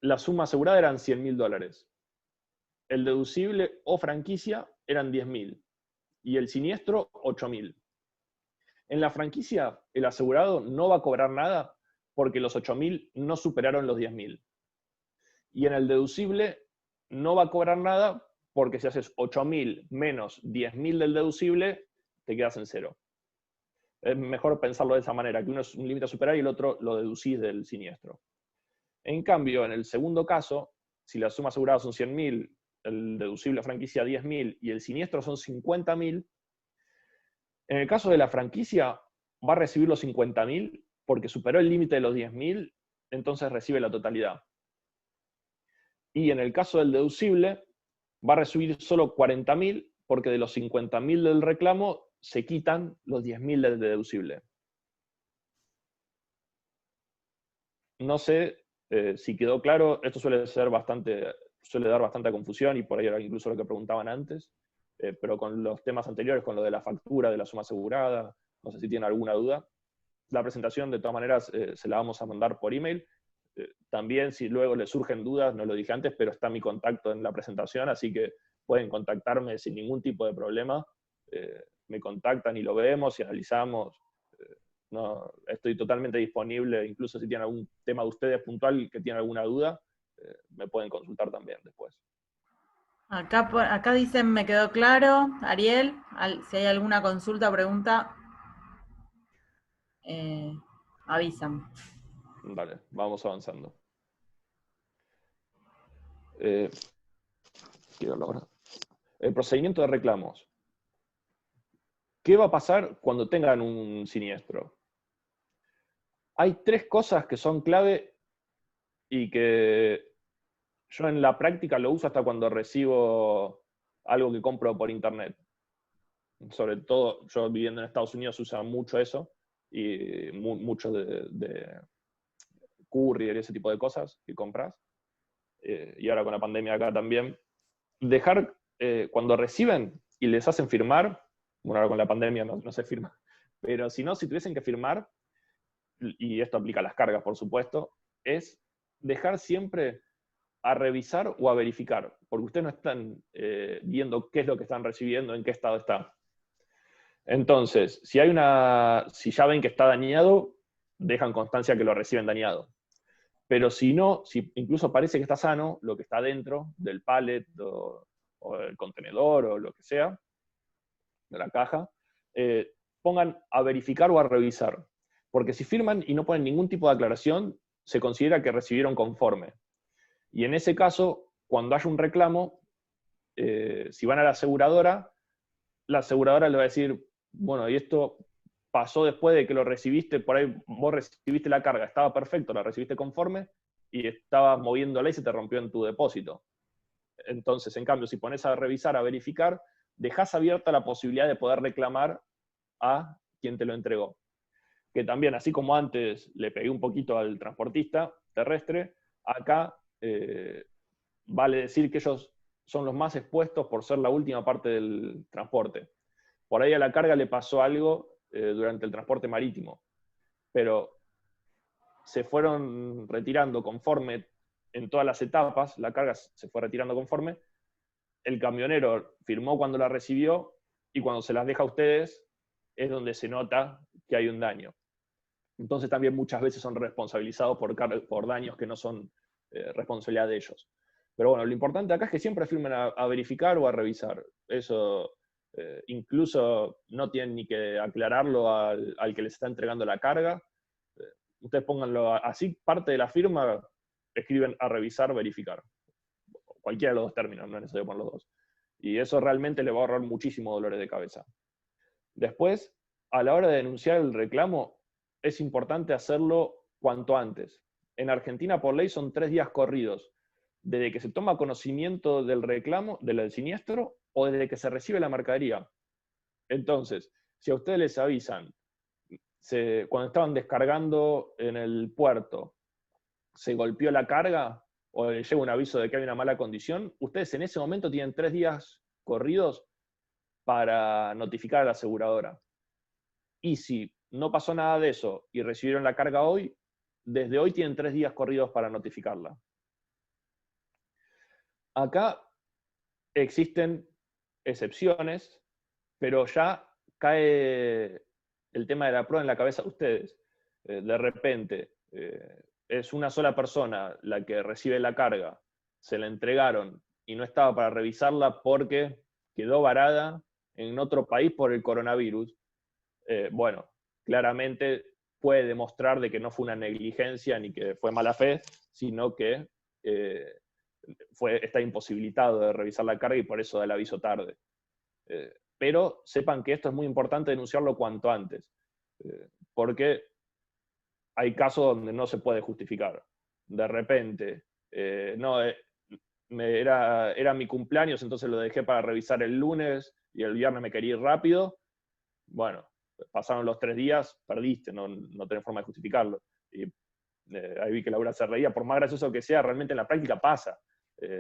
la suma asegurada eran $100.000. El deducible o franquicia eran 10.000 y el siniestro 8.000. En la franquicia, el asegurado no va a cobrar nada porque los 8.000 no superaron los 10.000. Y en el deducible no va a cobrar nada porque si haces 8.000 menos 10.000 del deducible, te quedas en cero. Es mejor pensarlo de esa manera, que uno es un límite a superar y el otro lo deducís del siniestro. En cambio, en el segundo caso, si la suma asegurada son 100.000, el deducible franquicia 10.000 y el siniestro son 50.000, en el caso de la franquicia va a recibir los 50.000 porque superó el límite de los 10.000, entonces recibe la totalidad. Y en el caso del deducible va a recibir solo 40.000 porque de los 50.000 del reclamo se quitan los 10.000 del deducible. No sé Si quedó claro, esto suele dar bastante confusión, y por ahí era incluso lo que preguntaban antes, pero con los temas anteriores, con lo de la factura, de la suma asegurada, no sé si tienen alguna duda. La presentación, de todas maneras, se la vamos a mandar por email. También, si luego les surgen dudas, no lo dije antes, pero está mi contacto en la presentación, así que pueden contactarme sin ningún tipo de problema. Me contactan y lo vemos y analizamos. No, estoy totalmente disponible, incluso si tienen algún tema de ustedes puntual que tienen alguna duda, me pueden consultar también después. Acá dicen, me quedó claro. Ariel, si hay alguna consulta o pregunta, avisan. Vale, vamos avanzando. Quiero hablar. El procedimiento de reclamos. ¿Qué va a pasar cuando tengan un siniestro? Hay 3 cosas que son clave y que yo en la práctica lo uso hasta cuando recibo algo que compro por internet. Sobre todo, yo viviendo en Estados Unidos usa mucho eso, y mucho de courier y ese tipo de cosas que compras. Y ahora con la pandemia acá también. Dejar, cuando reciben y les hacen firmar, bueno, ahora con la pandemia no se firma, pero si no, si tuviesen que firmar, y esto aplica a las cargas, por supuesto, es dejar siempre a revisar o a verificar, porque ustedes no están viendo qué es lo que están recibiendo, en qué estado está. Entonces, si ya ven que está dañado, dejan constancia que lo reciben dañado. Pero si no, si incluso parece que está sano, lo que está dentro del pallet o del contenedor o lo que sea, de la caja, pongan a verificar o a revisar. Porque si firman y no ponen ningún tipo de aclaración, se considera que recibieron conforme. Y en ese caso, cuando haya un reclamo, si van a la aseguradora le va a decir, bueno, y esto pasó después de que lo recibiste, por ahí vos recibiste la carga, estaba perfecto, la recibiste conforme, y estabas moviéndola y se te rompió en tu depósito. Entonces, en cambio, si pones a revisar, a verificar, dejás abierta la posibilidad de poder reclamar a quien te lo entregó. Que también, así como antes le pegué un poquito al transportista terrestre, acá vale decir que ellos son los más expuestos por ser la última parte del transporte. Por ahí a la carga le pasó algo durante el transporte marítimo, pero se fueron retirando conforme en todas las etapas, la carga se fue retirando conforme, el camionero firmó cuando la recibió, y cuando se las deja a ustedes es donde se nota que hay un daño. Entonces también muchas veces son responsabilizados por daños que no son responsabilidad de ellos. Pero bueno, lo importante acá es que siempre firmen a verificar o a revisar. Eso incluso no tienen ni que aclararlo al que les está entregando la carga. Ustedes pónganlo así, parte de la firma, escriben a revisar, verificar. Cualquiera de los dos términos, no es necesario poner los dos. Y eso realmente le va a ahorrar muchísimos dolores de cabeza. Después, a la hora de denunciar el reclamo, es importante hacerlo cuanto antes. En Argentina, por ley, son 3 días corridos, desde que se toma conocimiento del reclamo, del siniestro, o desde que se recibe la mercadería. Entonces, si a ustedes les avisan, cuando estaban descargando en el puerto, se golpeó la carga, o les llega un aviso de que hay una mala condición, ustedes en ese momento tienen 3 días corridos para notificar a la aseguradora. Y si no pasó nada de eso y recibieron la carga hoy, desde hoy tienen 3 días corridos para notificarla. Acá existen excepciones, pero ya cae el tema de la prueba en la cabeza de ustedes. De repente, es una sola persona la que recibe la carga, se la entregaron y no estaba para revisarla porque quedó varada en otro país por el coronavirus. Bueno, claramente puede demostrar de que no fue una negligencia ni que fue mala fe, sino que está imposibilitado de revisar la carga y por eso da el aviso tarde. Pero sepan que esto es muy importante denunciarlo cuanto antes, porque hay casos donde no se puede justificar. De repente, era mi cumpleaños, entonces lo dejé para revisar el lunes y el viernes me quería ir rápido. Bueno, pasaron los 3 días, perdiste, no tenés forma de justificarlo. Y Ahí vi que Laura se reía, por más gracioso que sea, realmente en la práctica pasa.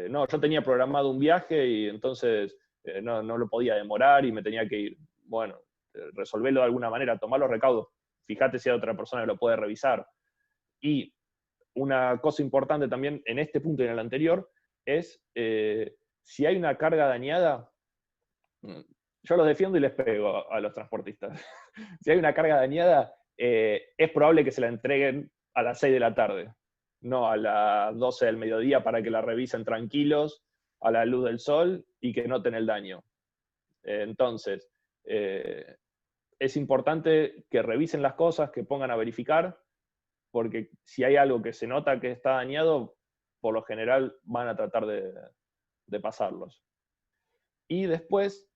No, yo tenía programado un viaje y entonces no lo podía demorar y me tenía que ir. Bueno, resolverlo de alguna manera, tomar los recaudos. Fíjate si hay otra persona que lo puede revisar. Y una cosa importante también en este punto y en el anterior es si hay una carga dañada, yo los defiendo y les pego a los transportistas. Si hay una carga dañada, es probable que se la entreguen a las 6 de la tarde, no a las 12 del mediodía para que la revisen tranquilos, a la luz del sol y que noten el daño. Entonces, es importante que revisen las cosas, que pongan a verificar, porque si hay algo que se nota que está dañado, por lo general van a tratar de pasarlos. Y después,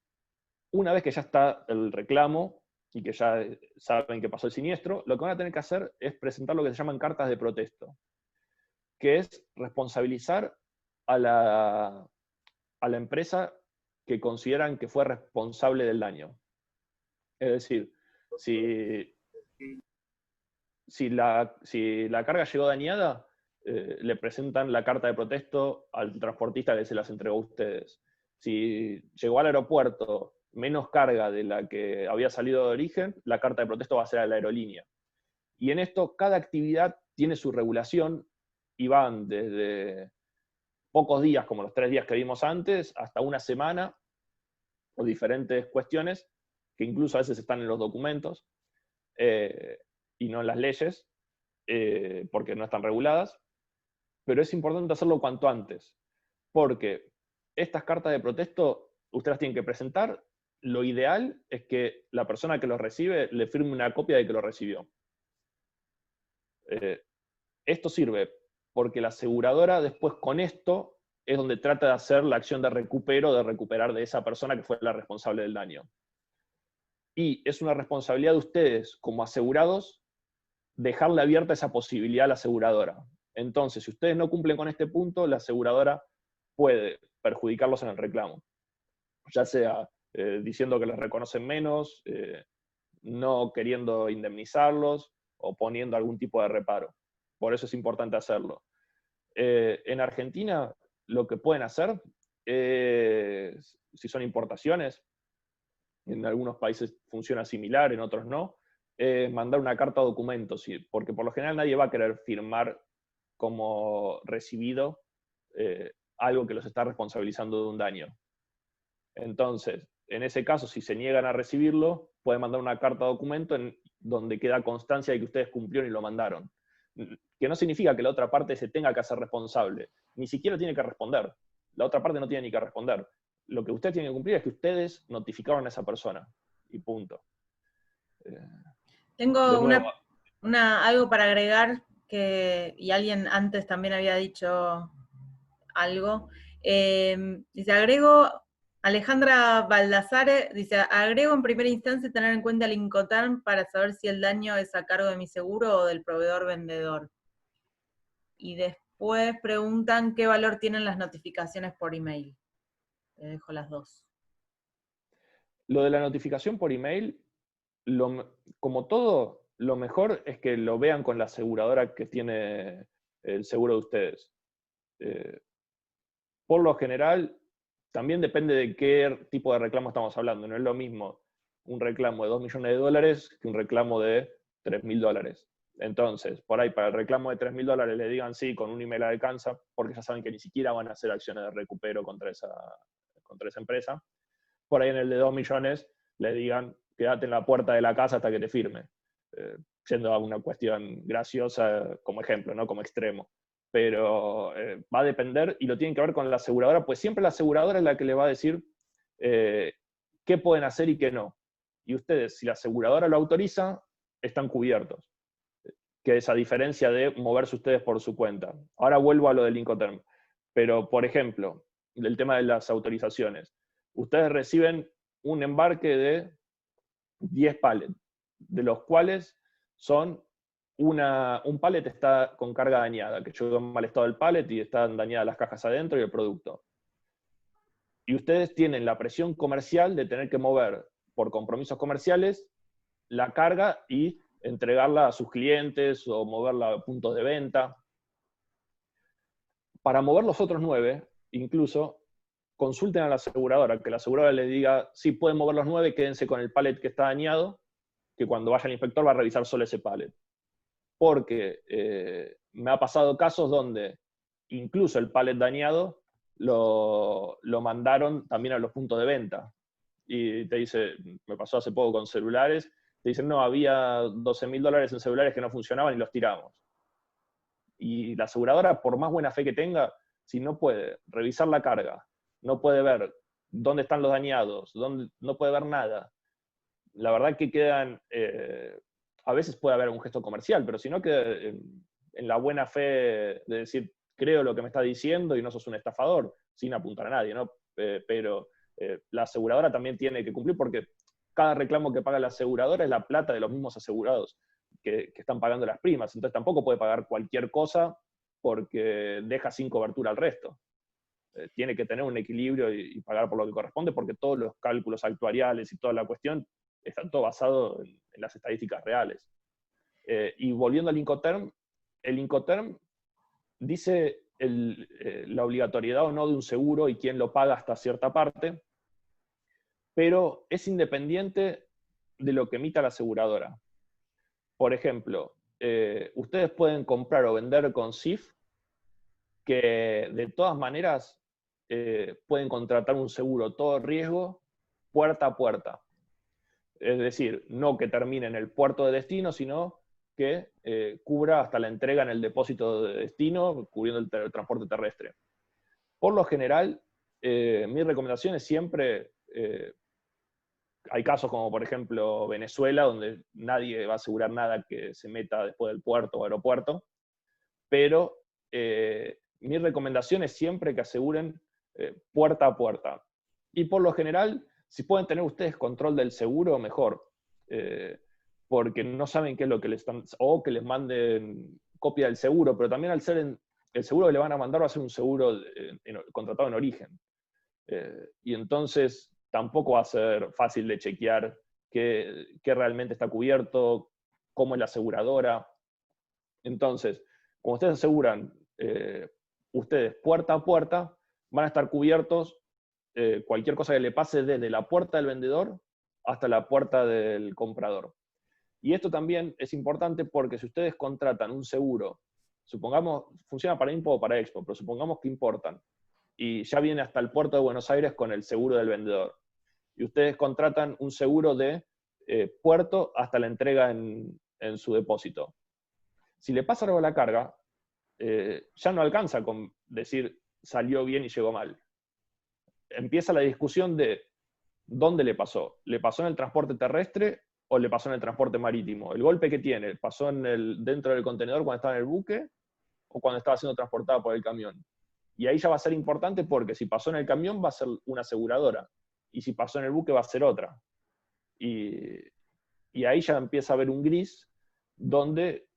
una vez que ya está el reclamo y que ya saben que pasó el siniestro, lo que van a tener que hacer es presentar lo que se llaman cartas de protesto, que es responsabilizar a la empresa que consideran que fue responsable del daño. Es decir, si la carga llegó dañada, le presentan la carta de protesto al transportista que se las entregó a ustedes. Si llegó al aeropuerto menos carga de la que había salido de origen, la carta de protesto va a ser a la aerolínea. Y en esto, cada actividad tiene su regulación y van desde pocos días, como los 3 días que vimos antes, hasta una semana, o diferentes cuestiones, que incluso a veces están en los documentos, y no en las leyes, porque no están reguladas, pero es importante hacerlo cuanto antes, porque estas cartas de protesto ustedes las tienen que presentar. Lo ideal es que la persona que lo recibe le firme una copia de que lo recibió. Esto sirve porque la aseguradora después con esto es donde trata de hacer la acción de recupero, de recuperar de esa persona que fue la responsable del daño. Y es una responsabilidad de ustedes como asegurados dejarle abierta esa posibilidad a la aseguradora. Entonces, si ustedes no cumplen con este punto, la aseguradora puede perjudicarlos en el reclamo. Ya sea diciendo que les reconocen menos, no queriendo indemnizarlos o poniendo algún tipo de reparo. Por eso es importante hacerlo. En Argentina, lo que pueden hacer, si son importaciones, en algunos países funciona similar, en otros no, mandar una carta a documentos, porque por lo general nadie va a querer firmar como recibido algo que los está responsabilizando de un daño. Entonces, en ese caso, si se niegan a recibirlo, pueden mandar una carta a documento en donde queda constancia de que ustedes cumplieron y lo mandaron. Que no significa que la otra parte se tenga que hacer responsable, ni siquiera tiene que responder. La otra parte no tiene ni que responder. Lo que ustedes tienen que cumplir es que ustedes notificaron a esa persona, y punto. Tengo algo para agregar, y alguien antes también había dicho algo. Dice, Alejandra Baldassare, dice, agrego en primera instancia tener en cuenta el Incoterm para saber si el daño es a cargo de mi seguro o del proveedor vendedor. Y después preguntan qué valor tienen las notificaciones por email. Les dejo las dos. Lo de la notificación por email, como todo, lo mejor es que lo vean con la aseguradora que tiene el seguro de ustedes. Por lo general, también depende de qué tipo de reclamo estamos hablando. No es lo mismo un reclamo de $2 millones que un reclamo de $3.000. Entonces, por ahí, para el reclamo de $3.000 le digan sí, con un email alcanza, porque ya saben que ni siquiera van a hacer acciones de recupero contra esa empresa. Por ahí en el de 2 millones le digan quédate en la puerta de la casa hasta que te firme. Siendo una cuestión graciosa como ejemplo, no como extremo. Pero va a depender y lo tienen que ver con la aseguradora, pues siempre la aseguradora es la que le va a decir qué pueden hacer y qué no. Y ustedes, si la aseguradora lo autoriza, están cubiertos. Que es a diferencia de moverse ustedes por su cuenta. Ahora vuelvo a lo del Incoterm. Pero, por ejemplo, del tema de las autorizaciones. Ustedes reciben un embarque de 10 pallets, de los cuales son un pallet está con carga dañada, que llegó en mal estado del pallet y están dañadas las cajas adentro y el producto. Y ustedes tienen la presión comercial de tener que mover por compromisos comerciales la carga y entregarla a sus clientes o moverla a puntos de venta. Para mover los otros 9, incluso, consulten a la aseguradora, que la aseguradora les diga, sí, pueden mover los 9, quédense con el pallet que está dañado, que cuando vaya el inspector va a revisar solo ese pallet. Porque me ha pasado casos donde incluso el pallet dañado lo mandaron también a los puntos de venta. Y te dice, me pasó hace poco con celulares, te dicen, no, había $12.000 en celulares que no funcionaban y los tiramos. Y la aseguradora, por más buena fe que tenga, si no puede revisar la carga, no puede ver dónde están los dañados, no puede ver nada, la verdad que quedan, a veces puede haber un gesto comercial, pero si no queda en la buena fe de decir, creo lo que me está diciendo y no sos un estafador, sin apuntar a nadie, ¿no? Pero la aseguradora también tiene que cumplir porque cada reclamo que paga la aseguradora es la plata de los mismos asegurados que están pagando las primas, entonces tampoco puede pagar cualquier cosa porque deja sin cobertura al resto. Tiene que tener un equilibrio y pagar por lo que corresponde porque todos los cálculos actuariales y toda la cuestión está todo basado en las estadísticas reales. Y volviendo al Incoterm, el Incoterm dice la obligatoriedad o no de un seguro y quién lo paga hasta cierta parte, pero es independiente de lo que emita la aseguradora. Por ejemplo, ustedes pueden comprar o vender con CIF que de todas maneras pueden contratar un seguro todo riesgo puerta a puerta. Es decir, no que termine en el puerto de destino, sino que cubra hasta la entrega en el depósito de destino, cubriendo el transporte terrestre. Por lo general, mi recomendación es siempre, hay casos como por ejemplo Venezuela, donde nadie va a asegurar nada que se meta después del puerto o aeropuerto, pero mi recomendación es siempre que aseguren puerta a puerta. Y por lo general, si pueden tener ustedes control del seguro, mejor. Porque no saben qué es lo que les están, o que les manden copia del seguro, pero también al ser el seguro que le van a mandar va a ser un seguro contratado en origen. Y entonces tampoco va a ser fácil de chequear qué realmente está cubierto, cómo es la aseguradora. Entonces, como ustedes aseguran ustedes puerta a puerta, van a estar cubiertos cualquier cosa que le pase desde la puerta del vendedor hasta la puerta del comprador. Y esto también es importante porque si ustedes contratan un seguro, supongamos, funciona para Impo o para Expo, pero supongamos que importan, y ya viene hasta el puerto de Buenos Aires con el seguro del vendedor, y ustedes contratan un seguro de puerto hasta la entrega en su depósito. Si le pasa algo a la carga, ya no alcanza con decir salió bien y llegó mal. Empieza la discusión de dónde le pasó. ¿Le pasó en el transporte terrestre o le pasó en el transporte marítimo? El golpe que tiene, ¿pasó dentro del contenedor cuando estaba en el buque o cuando estaba siendo transportada por el camión? Y ahí ya va a ser importante porque si pasó en el camión va a ser una aseguradora y si pasó en el buque va a ser otra. Y ahí ya empieza a haber un gris donde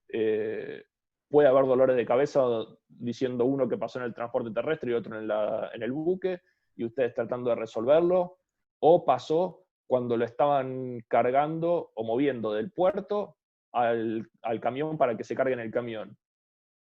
puede haber dolores de cabeza diciendo uno que pasó en el transporte terrestre y otro en el buque, y ustedes tratando de resolverlo, o pasó cuando lo estaban cargando o moviendo del puerto al camión para que se cargue en el camión.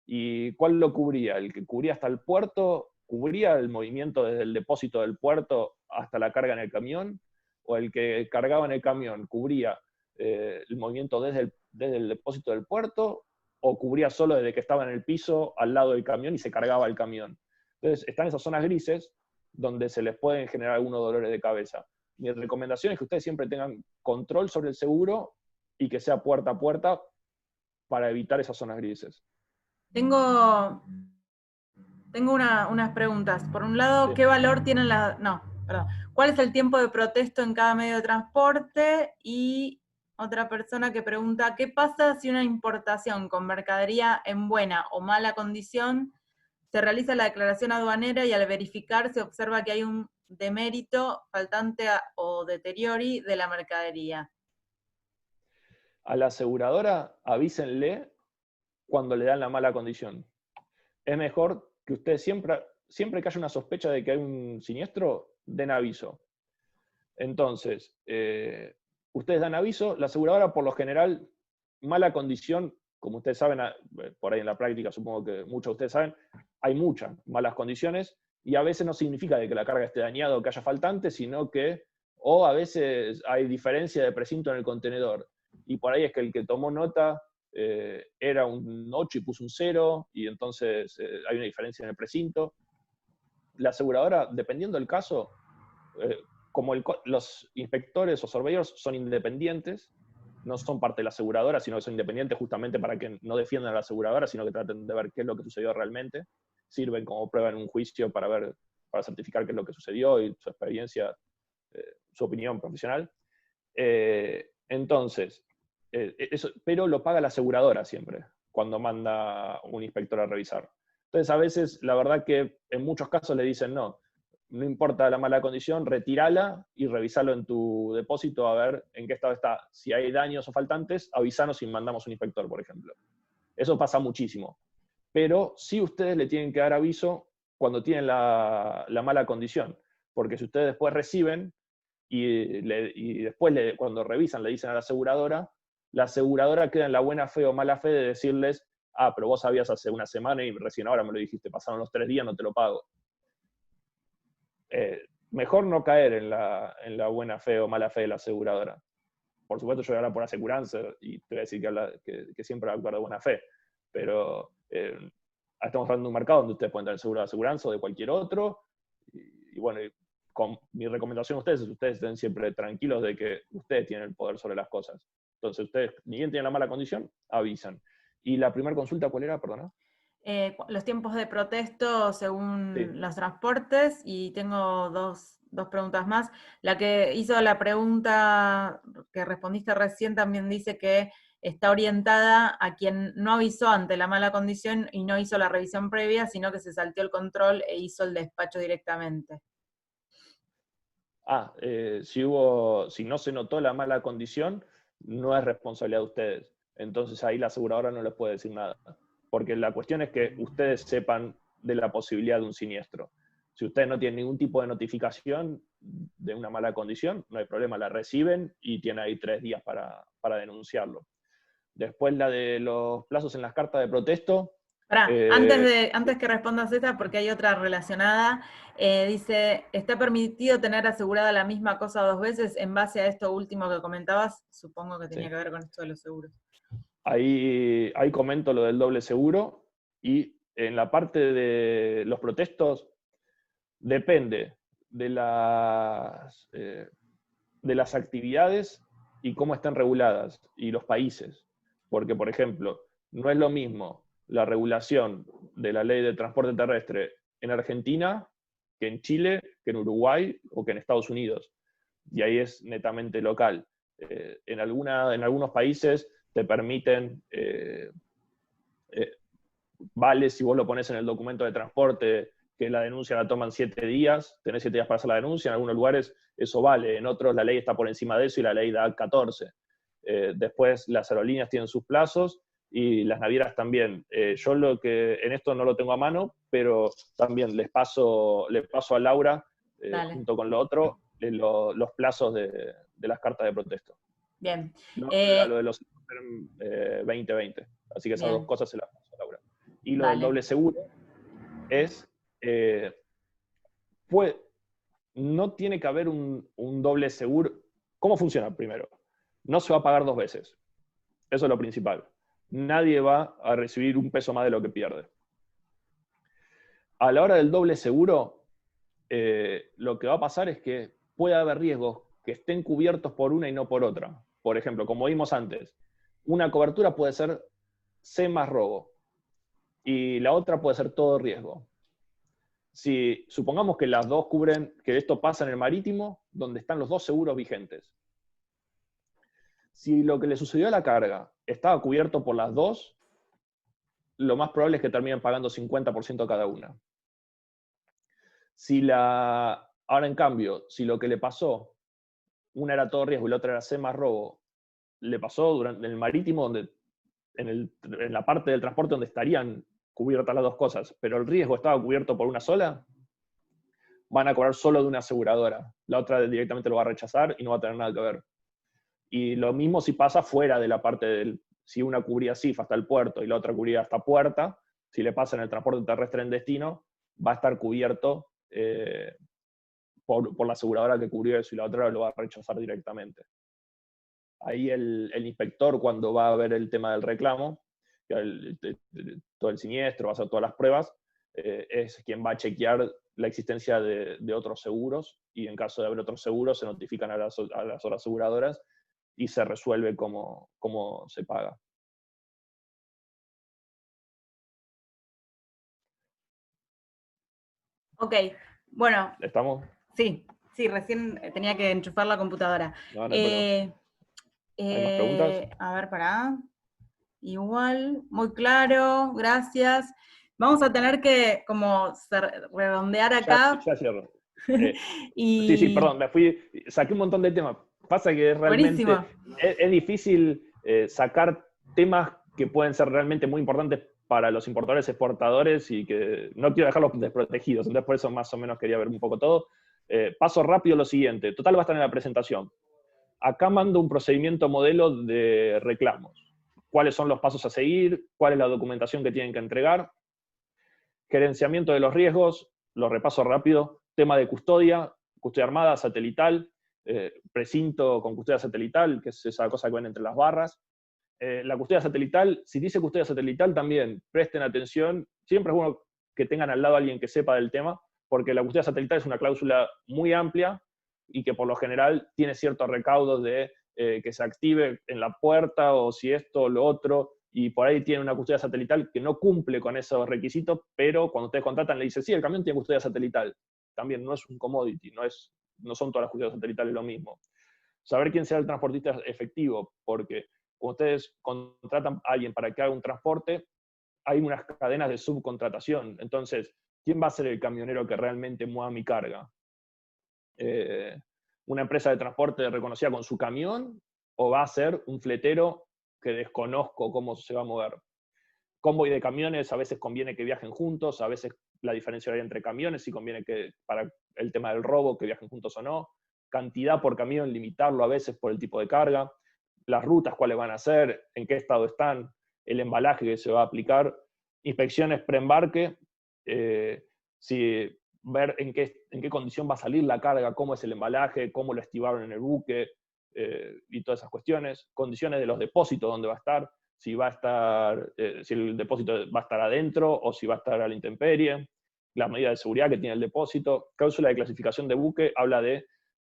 ¿Y cuál lo cubría? ¿El que cubría hasta el puerto cubría el movimiento desde el depósito del puerto hasta la carga en el camión? ¿O el que cargaba en el camión cubría el movimiento desde el depósito del puerto? ¿O cubría solo desde que estaba en el piso al lado del camión y se cargaba el camión? Entonces están esas zonas grises donde se les pueden generar algunos dolores de cabeza. Mi recomendación es que ustedes siempre tengan control sobre el seguro y que sea puerta a puerta para evitar esas zonas grises. Tengo unas preguntas. Por un lado, Sí. ¿qué valor tienen ¿cuál es el tiempo de protesto en cada medio de transporte? Y otra persona que pregunta, ¿qué pasa si una importación con mercadería en buena o mala condición se realiza la declaración aduanera y al verificar se observa que hay un demérito, faltante o deteriori de la mercadería? A la aseguradora avísenle cuando le dan la mala condición. Es mejor que ustedes siempre que haya una sospecha de que hay un siniestro, den aviso. Entonces, ustedes dan aviso, la aseguradora por lo general mala condición, como ustedes saben, por ahí en la práctica supongo que muchos de ustedes saben, hay muchas malas condiciones y a veces no significa de que la carga esté dañada o que haya faltante, sino que, o a veces hay diferencia de precinto en el contenedor. Y por ahí es que el que tomó nota era un 8 y puso un 0, y entonces hay una diferencia en el precinto. La aseguradora, dependiendo del caso, como los inspectores o surveyors son independientes, no son parte de la aseguradora, sino que son independientes justamente para que no defiendan a la aseguradora, sino que traten de ver qué es lo que sucedió realmente. Sirven como prueba en un juicio para certificar qué es lo que sucedió y su experiencia, su opinión profesional. Entonces, pero lo paga la aseguradora siempre, cuando manda un inspector a revisar. Entonces, a veces, la verdad que en muchos casos le dicen, no importa la mala condición, retírala y revisalo en tu depósito a ver en qué estado está. Si hay daños o faltantes, avísanos y mandamos un inspector, por ejemplo. Eso pasa muchísimo. Pero sí ustedes le tienen que dar aviso cuando tienen la mala condición. Porque si ustedes después reciben y después cuando revisan le dicen a la aseguradora queda en la buena fe o mala fe de decirles, pero vos sabías hace una semana y recién ahora me lo dijiste, pasaron los 3 días, no te lo pago. Mejor no caer en la buena fe o mala fe de la aseguradora. Por supuesto, yo voy a hablar por aseguranza y te voy a decir que siempre va a actuar de buena fe, pero estamos hablando de un mercado donde ustedes pueden tener seguro de aseguranza o de cualquier otro, y bueno, mi recomendación a ustedes es que ustedes estén siempre tranquilos de que ustedes tienen el poder sobre las cosas. Entonces, ustedes, ni bien tienen la mala condición, avisan. ¿Y la primera consulta cuál era, perdona? Los tiempos de protesto según Sí. los transportes, y tengo dos preguntas más. La que hizo la pregunta que respondiste recién también dice que está orientada a quien no avisó ante la mala condición y no hizo la revisión previa, sino que se salteó el control e hizo el despacho directamente. Si no se notó la mala condición, no es responsabilidad de ustedes. Entonces ahí la aseguradora no les puede decir nada. Porque la cuestión es que ustedes sepan de la posibilidad de un siniestro. Si ustedes no tienen ningún tipo de notificación de una mala condición, no hay problema, la reciben y tienen ahí 3 días para denunciarlo. Después la de los plazos en las cartas de protesto. Antes que respondas esta, porque hay otra relacionada, dice, ¿está permitido tener asegurada la misma cosa 2 veces en base a esto último que comentabas? Supongo que tenía que ver con esto de los seguros. Ahí comento lo del doble seguro, y en la parte de los protestos depende de las actividades y cómo están reguladas, y los países. Porque, por ejemplo, no es lo mismo la regulación de la ley de transporte terrestre en Argentina que en Chile, que en Uruguay o que en Estados Unidos. Y ahí es netamente local. En algunos países te permiten, vale si vos lo pones en el documento de transporte, que la denuncia la toman 7 días, tenés 7 días para hacer la denuncia, en algunos lugares eso vale, en otros la ley está por encima de eso y la ley da 14. Después las aerolíneas tienen sus plazos y las navieras también. Yo en esto no lo tengo a mano, pero también le paso a Laura, junto con lo otro, los plazos de las cartas de protesto. Bien. Lo de los 2020. Así que esas bien. 2 cosas se las paso a Laura. Y lo del doble seguro es, no tiene que haber un doble seguro. ¿Cómo funciona primero? No se va a pagar 2 veces. Eso es lo principal. Nadie va a recibir un peso más de lo que pierde. A la hora del doble seguro, lo que va a pasar es que puede haber riesgos que estén cubiertos por una y no por otra. Por ejemplo, como vimos antes, una cobertura puede ser C más robo y la otra puede ser todo riesgo. Si supongamos que las dos cubren, que esto pasa en el marítimo, donde están los 2 seguros vigentes. Si lo que le sucedió a la carga estaba cubierto por las 2, lo más probable es que terminen pagando 50% cada una. Ahora, en cambio, si lo que le pasó, una era todo riesgo y la otra era C más robo, le pasó en el marítimo, en la parte del transporte donde estarían cubiertas las 2 cosas, pero el riesgo estaba cubierto por una sola, van a cobrar solo de una aseguradora. La otra directamente lo va a rechazar y no va a tener nada que ver. Y lo mismo si pasa fuera de la parte del si una cubría CIF hasta el puerto y la otra cubría hasta puerta, si le pasan el transporte terrestre en destino, va a estar cubierto por la aseguradora que cubrió eso, y la otra lo va a rechazar directamente. Ahí el inspector, cuando va a ver el tema del reclamo, todo el siniestro, va a hacer todas las pruebas, es quien va a chequear la existencia de otros seguros, y en caso de haber otros seguros se notifican a las otras aseguradoras y se resuelve cómo se paga. Ok, bueno. ¿Estamos? Sí, recién tenía que enchufar la computadora. No, no hay problema. ¿Hay más preguntas? A ver, pará. Igual, muy claro, gracias. Vamos a tener que como redondear acá. Ya cierro. Y... Sí, perdón, saqué un montón de temas. Pasa que realmente es difícil sacar temas que pueden ser realmente muy importantes para los importadores exportadores y que no quiero dejarlos desprotegidos. Entonces por eso más o menos quería ver un poco todo. Paso rápido lo siguiente. Total va a estar en la presentación. Acá mando un procedimiento modelo de reclamos. ¿Cuáles son los pasos a seguir? ¿Cuál es la documentación que tienen que entregar? Gerenciamiento de los riesgos, lo repaso rápido. Tema de custodia armada, satelital, precinto con custodia satelital, que es esa cosa que ven entre las barras. La custodia satelital, si dice custodia satelital también, presten atención. Siempre es bueno que tengan al lado a alguien que sepa del tema, porque la custodia satelital es una cláusula muy amplia y que por lo general tiene ciertos recaudos de que se active en la puerta, o si esto o lo otro, y por ahí tiene una custodia satelital que no cumple con esos requisitos, pero cuando ustedes contratan le dicen, sí, el camión tiene custodia satelital. También no es un commodity, no son todas las custodias satelitales lo mismo. Saber quién sea el transportista efectivo, porque cuando ustedes contratan a alguien para que haga un transporte, hay unas cadenas de subcontratación. Entonces, ¿quién va a ser el camionero que realmente mueva mi carga? ¿Una empresa de transporte reconocida con su camión, o va a ser un fletero que desconozco cómo se va a mover? Convoy de camiones, a veces conviene que viajen juntos, a veces la diferencia horaria entre camiones, si conviene que para el tema del robo que viajen juntos o no. Cantidad por camión, limitarlo a veces por el tipo de carga. Las rutas, cuáles van a ser, en qué estado están, el embalaje que se va a aplicar. Inspecciones preembarque, ver en qué condición va a salir la carga, cómo es el embalaje, cómo lo estivaron en el buque, y todas esas cuestiones. Condiciones de los depósitos, dónde va a estar, si va a estar, si el depósito va a estar adentro o si va a estar a la intemperie, las medidas de seguridad que tiene el depósito. Cláusula de clasificación de buque habla de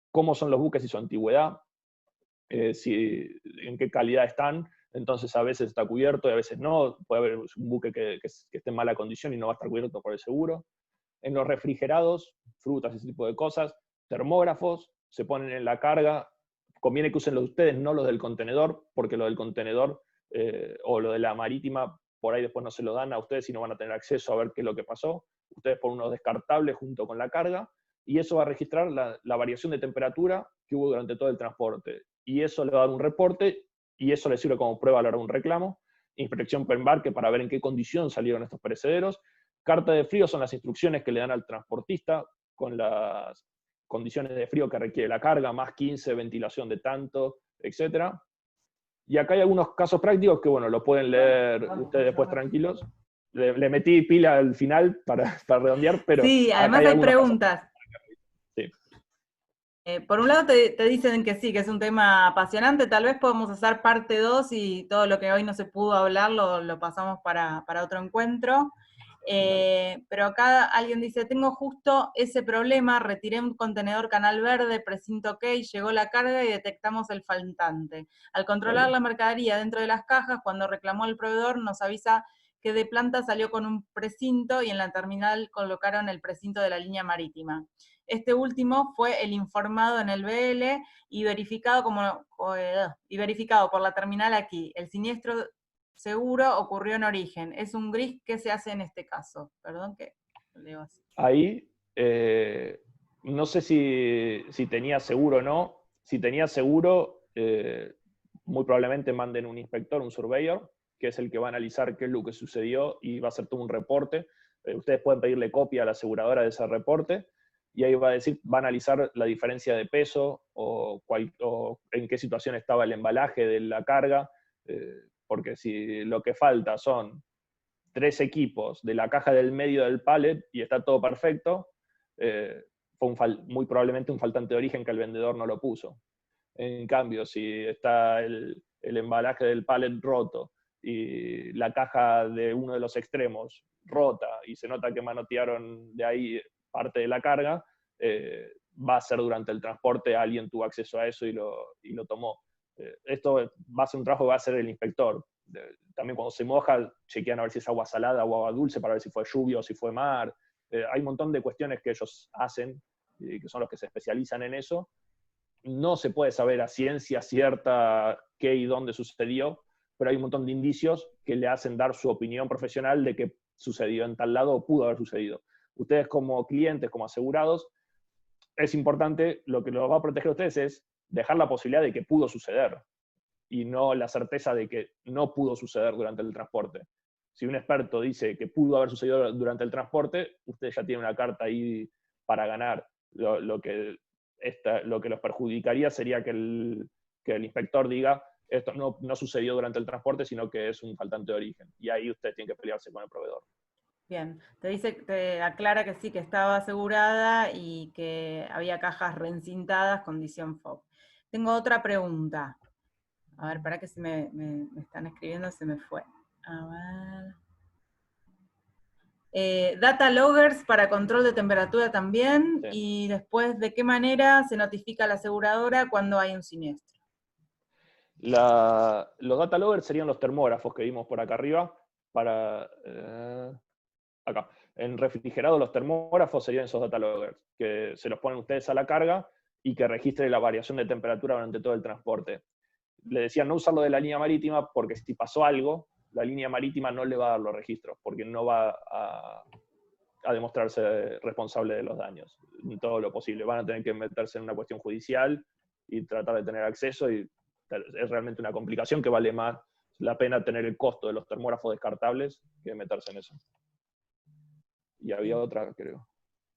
cómo son los buques y su antigüedad, en qué calidad están. Entonces a veces está cubierto y a veces no. Puede haber un buque que esté en mala condición y no va a estar cubierto por el seguro. En los refrigerados, frutas, ese tipo de cosas, termógrafos, se ponen en la carga. Conviene que usen los de ustedes, no los del contenedor, porque lo del contenedor o lo de la marítima, por ahí después no se lo dan a ustedes y no van a tener acceso a ver qué es lo que pasó. Ustedes ponen unos descartables junto con la carga, y eso va a registrar la variación de temperatura que hubo durante todo el transporte. Y eso le va a dar un reporte, y eso le sirve como prueba a la hora de un reclamo. Inspección per embarque para ver en qué condición salieron estos perecederos. Carta de frío son las instrucciones que le dan al transportista con las condiciones de frío que requiere la carga, más 15, ventilación de tanto, etc. Y acá hay algunos casos prácticos que, bueno, lo pueden leer ustedes después tranquilos. Le metí pila al final para redondear, pero sí, además hay preguntas. Sí. Por un lado te dicen que sí, que es un tema apasionante. Tal vez podemos hacer parte 2 y todo lo que hoy no se pudo hablar lo pasamos para otro encuentro. Pero acá alguien dice, tengo justo ese problema, retiré un contenedor canal verde, precinto OK, llegó la carga y detectamos el faltante. Al controlar la mercadería dentro de las cajas, cuando reclamó el proveedor, nos avisa que de planta salió con un precinto y en la terminal colocaron el precinto de la línea marítima. Este último fue el informado en el BL y verificado por la terminal aquí. El siniestro seguro ocurrió en origen. Es un gris. ¿Qué se hace en este caso? Perdón que leo así. Ahí, no sé si tenía seguro o no. Si tenía seguro, muy probablemente manden un inspector, un surveyor, que es el que va a analizar qué es lo que sucedió y va a hacer todo un reporte. Ustedes pueden pedirle copia a la aseguradora de ese reporte, y ahí va a analizar la diferencia de peso o en qué situación estaba el embalaje de la carga, porque si lo que falta son 3 equipos de la caja del medio del pallet y está todo perfecto, fue muy probablemente un faltante de origen que el vendedor no lo puso. En cambio, si está el embalaje del pallet roto y la caja de uno de los extremos rota y se nota que manotearon de ahí parte de la carga, va a ser durante el transporte, alguien tuvo acceso a eso y lo tomó. Esto va a ser un trabajo que va a hacer el inspector. También cuando se moja, chequean a ver si es agua salada o agua dulce para ver si fue lluvia o si fue mar. Hay un montón de cuestiones que ellos hacen, que son los que se especializan en eso. No se puede saber a ciencia cierta qué y dónde sucedió, pero hay un montón de indicios que le hacen dar su opinión profesional de que sucedió en tal lado o pudo haber sucedido. Ustedes como clientes, como asegurados, es importante, lo que los va a proteger a ustedes es dejar la posibilidad de que pudo suceder y no la certeza de que no pudo suceder durante el transporte. Si un experto dice que pudo haber sucedido durante el transporte, ustedes ya tienen una carta ahí para ganar. Lo que los perjudicaría sería que el inspector diga esto no sucedió durante el transporte, sino que es un faltante de origen. Y ahí ustedes tienen que pelearse con el proveedor. Bien, te aclara que sí, que estaba asegurada y que había cajas reencintadas, condición FOB. Tengo otra pregunta. A ver, para que se me están escribiendo, se me fue. A ver. Data loggers para control de temperatura también, sí. Y después, ¿de qué manera se notifica a la aseguradora cuando hay un siniestro? Los data loggers serían los termógrafos que vimos por acá arriba. Acá. En refrigerado, los termógrafos serían esos data loggers, que se los ponen ustedes a la carga y que registre la variación de temperatura durante todo el transporte. Le decía no usarlo de la línea marítima porque si pasó algo, la línea marítima no le va a dar los registros, porque no va a demostrarse responsable de los daños, en todo lo posible. Van a tener que meterse en una cuestión judicial y tratar de tener acceso, y es realmente una complicación que vale más la pena tener el costo de los termógrafos descartables que meterse en eso. Y había otra, creo.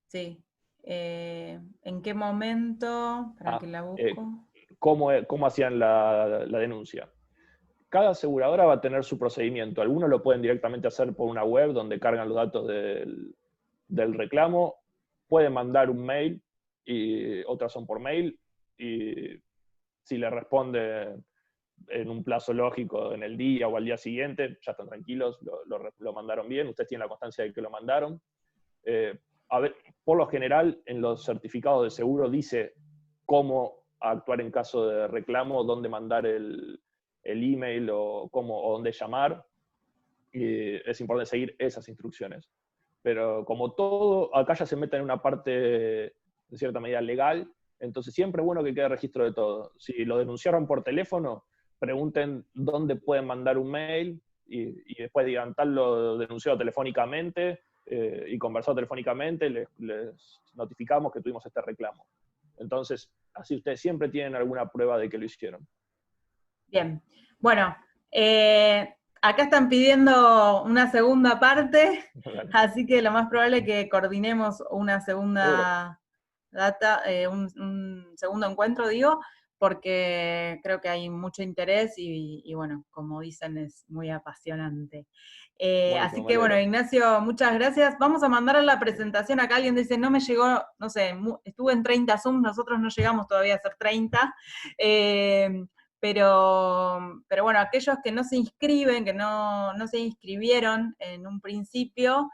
Sí. ¿En qué momento? Para que la busco. ¿Cómo hacían la denuncia? Cada aseguradora va a tener su procedimiento. Algunos lo pueden directamente hacer por una web donde cargan los datos del reclamo. Pueden mandar un mail, y otras son por mail. Y si le responde en un plazo lógico en el día o al día siguiente, ya están tranquilos, lo mandaron bien, ustedes tienen la constancia de que lo mandaron. Por lo general, en los certificados de seguro dice cómo actuar en caso de reclamo, dónde mandar el email o dónde llamar. Y es importante seguir esas instrucciones. Pero como todo, acá ya se mete en una parte de cierta medida legal, entonces siempre es bueno que quede registro de todo. Si lo denunciaron por teléfono, pregunten dónde pueden mandar un mail y después digan tal lo denunció telefónicamente y conversó telefónicamente, les notificamos que tuvimos este reclamo. Entonces, así ustedes siempre tienen alguna prueba de que lo hicieron. Bien. Bueno, acá están pidiendo una segunda parte, así que lo más probable es que coordinemos una segunda data, un segundo encuentro, digo, porque creo que hay mucho interés y bueno, como dicen, es muy apasionante. Así que bueno, Ignacio, muchas gracias. Vamos a mandar la presentación. Acá alguien dice, no me llegó, no sé, estuve en 30 Zoom, nosotros no llegamos todavía a ser 30. Pero bueno, aquellos que no se inscriben, que no se inscribieron en un principio,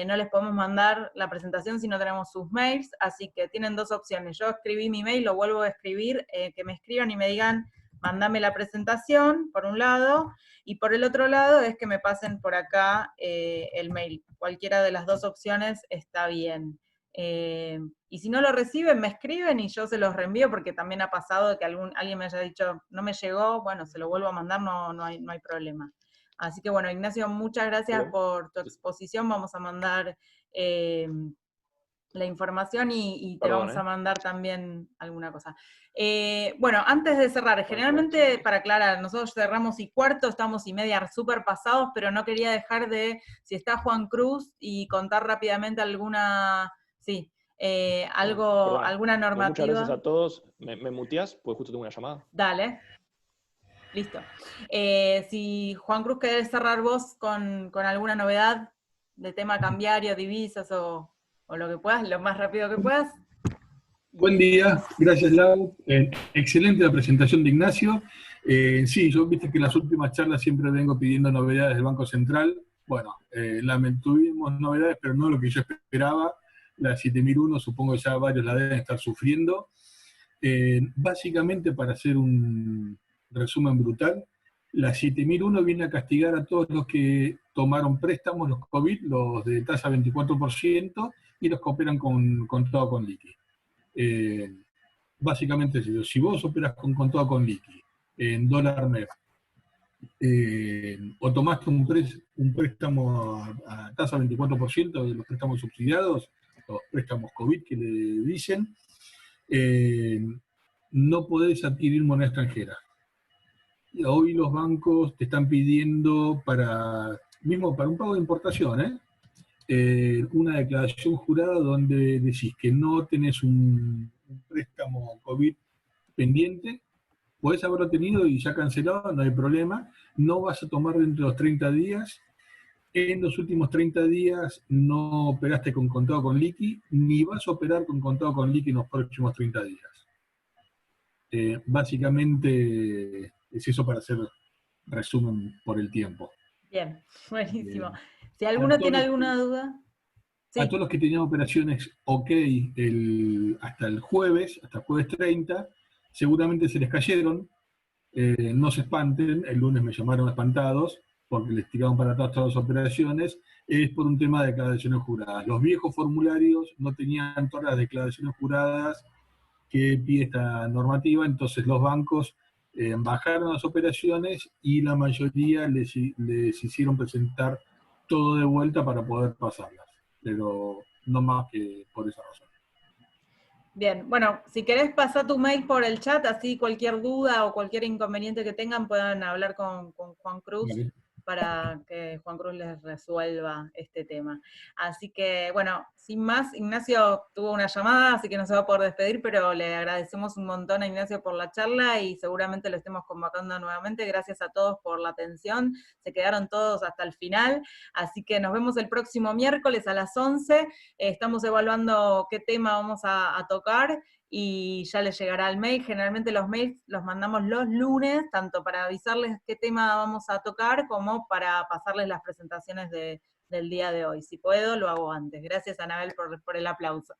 no les podemos mandar la presentación si no tenemos sus mails, así que tienen dos opciones. Yo escribí mi mail, lo vuelvo a escribir, que me escriban y me digan, mandame la presentación, por un lado, y por el otro lado es que me pasen por acá el mail. Cualquiera de las dos opciones está bien. Y si no lo reciben, me escriben y yo se los reenvío, porque también ha pasado que alguien me haya dicho, no me llegó, bueno, se lo vuelvo a mandar, no hay problema. Así que bueno, Ignacio, muchas gracias por tu exposición. Vamos a mandar la información y te vamos a mandar también alguna cosa. Bueno, antes de cerrar, generalmente, para aclarar, nosotros cerramos 1:15, estamos 1:30 súper pasados, pero no quería dejar de, si está Juan Cruz, y contar rápidamente alguna, alguna normativa. Muchas gracias a todos. ¿Me muteás? Pues justo tengo una llamada. Dale. Listo. Si Juan Cruz querés cerrar vos con alguna novedad de tema cambiario, divisas o lo que puedas, lo más rápido que puedas. Buen día, gracias Lau. Excelente la presentación de Ignacio. Sí, yo viste que en las últimas charlas siempre vengo pidiendo novedades del Banco Central. Bueno, tuvimos novedades, pero no lo que yo esperaba. La 7001 supongo que ya varios la deben estar sufriendo. Básicamente, para hacer un resumen brutal, la 7001 viene a castigar a todos los que tomaron préstamos, los COVID, los de tasa 24%, y los que operan con todo con liqui. Básicamente es eso. Si vos operas con todo con liqui, en dólar MEP, o tomaste un préstamo a tasa 24% de los préstamos subsidiados, los préstamos COVID que le dicen, no podés adquirir moneda extranjera. Y hoy los bancos te están pidiendo mismo para un pago de importación, una declaración jurada donde decís que no tenés un préstamo COVID pendiente, podés haberlo tenido y ya cancelado, no hay problema, no vas a tomar dentro de los 30 días, en los últimos 30 días no operaste con contado con liqui, ni vas a operar con contado con liqui en los próximos 30 días. Básicamente es eso para hacer resumen por el tiempo. Bien, buenísimo. Si alguno tiene alguna duda... Sí. A todos los que tenían operaciones OK hasta el jueves 30, seguramente se les cayeron, no se espanten, el lunes me llamaron espantados, porque les tiraron para atrás todas las operaciones, es por un tema de declaraciones juradas. Los viejos formularios no tenían todas las declaraciones juradas que pide esta normativa, entonces los bancos bajaron las operaciones y la mayoría les hicieron presentar todo de vuelta para poder pasarlas, pero no más que por esa razón. Bien, bueno, si querés pasar tu mail por el chat, así cualquier duda o cualquier inconveniente que tengan puedan hablar con Juan Cruz. Vale. Para que Juan Cruz les resuelva este tema. Así que, bueno, sin más, Ignacio tuvo una llamada, así que no se va a poder despedir, pero le agradecemos un montón a Ignacio por la charla y seguramente lo estemos convocando nuevamente. Gracias a todos por la atención, se quedaron todos hasta el final, así que nos vemos el próximo miércoles a las 11. Estamos evaluando qué tema vamos a tocar, y ya les llegará el mail. Generalmente los mails los mandamos los lunes, tanto para avisarles qué tema vamos a tocar, como para pasarles las presentaciones del día de hoy. Si puedo, lo hago antes. Gracias, Anabel, por el aplauso.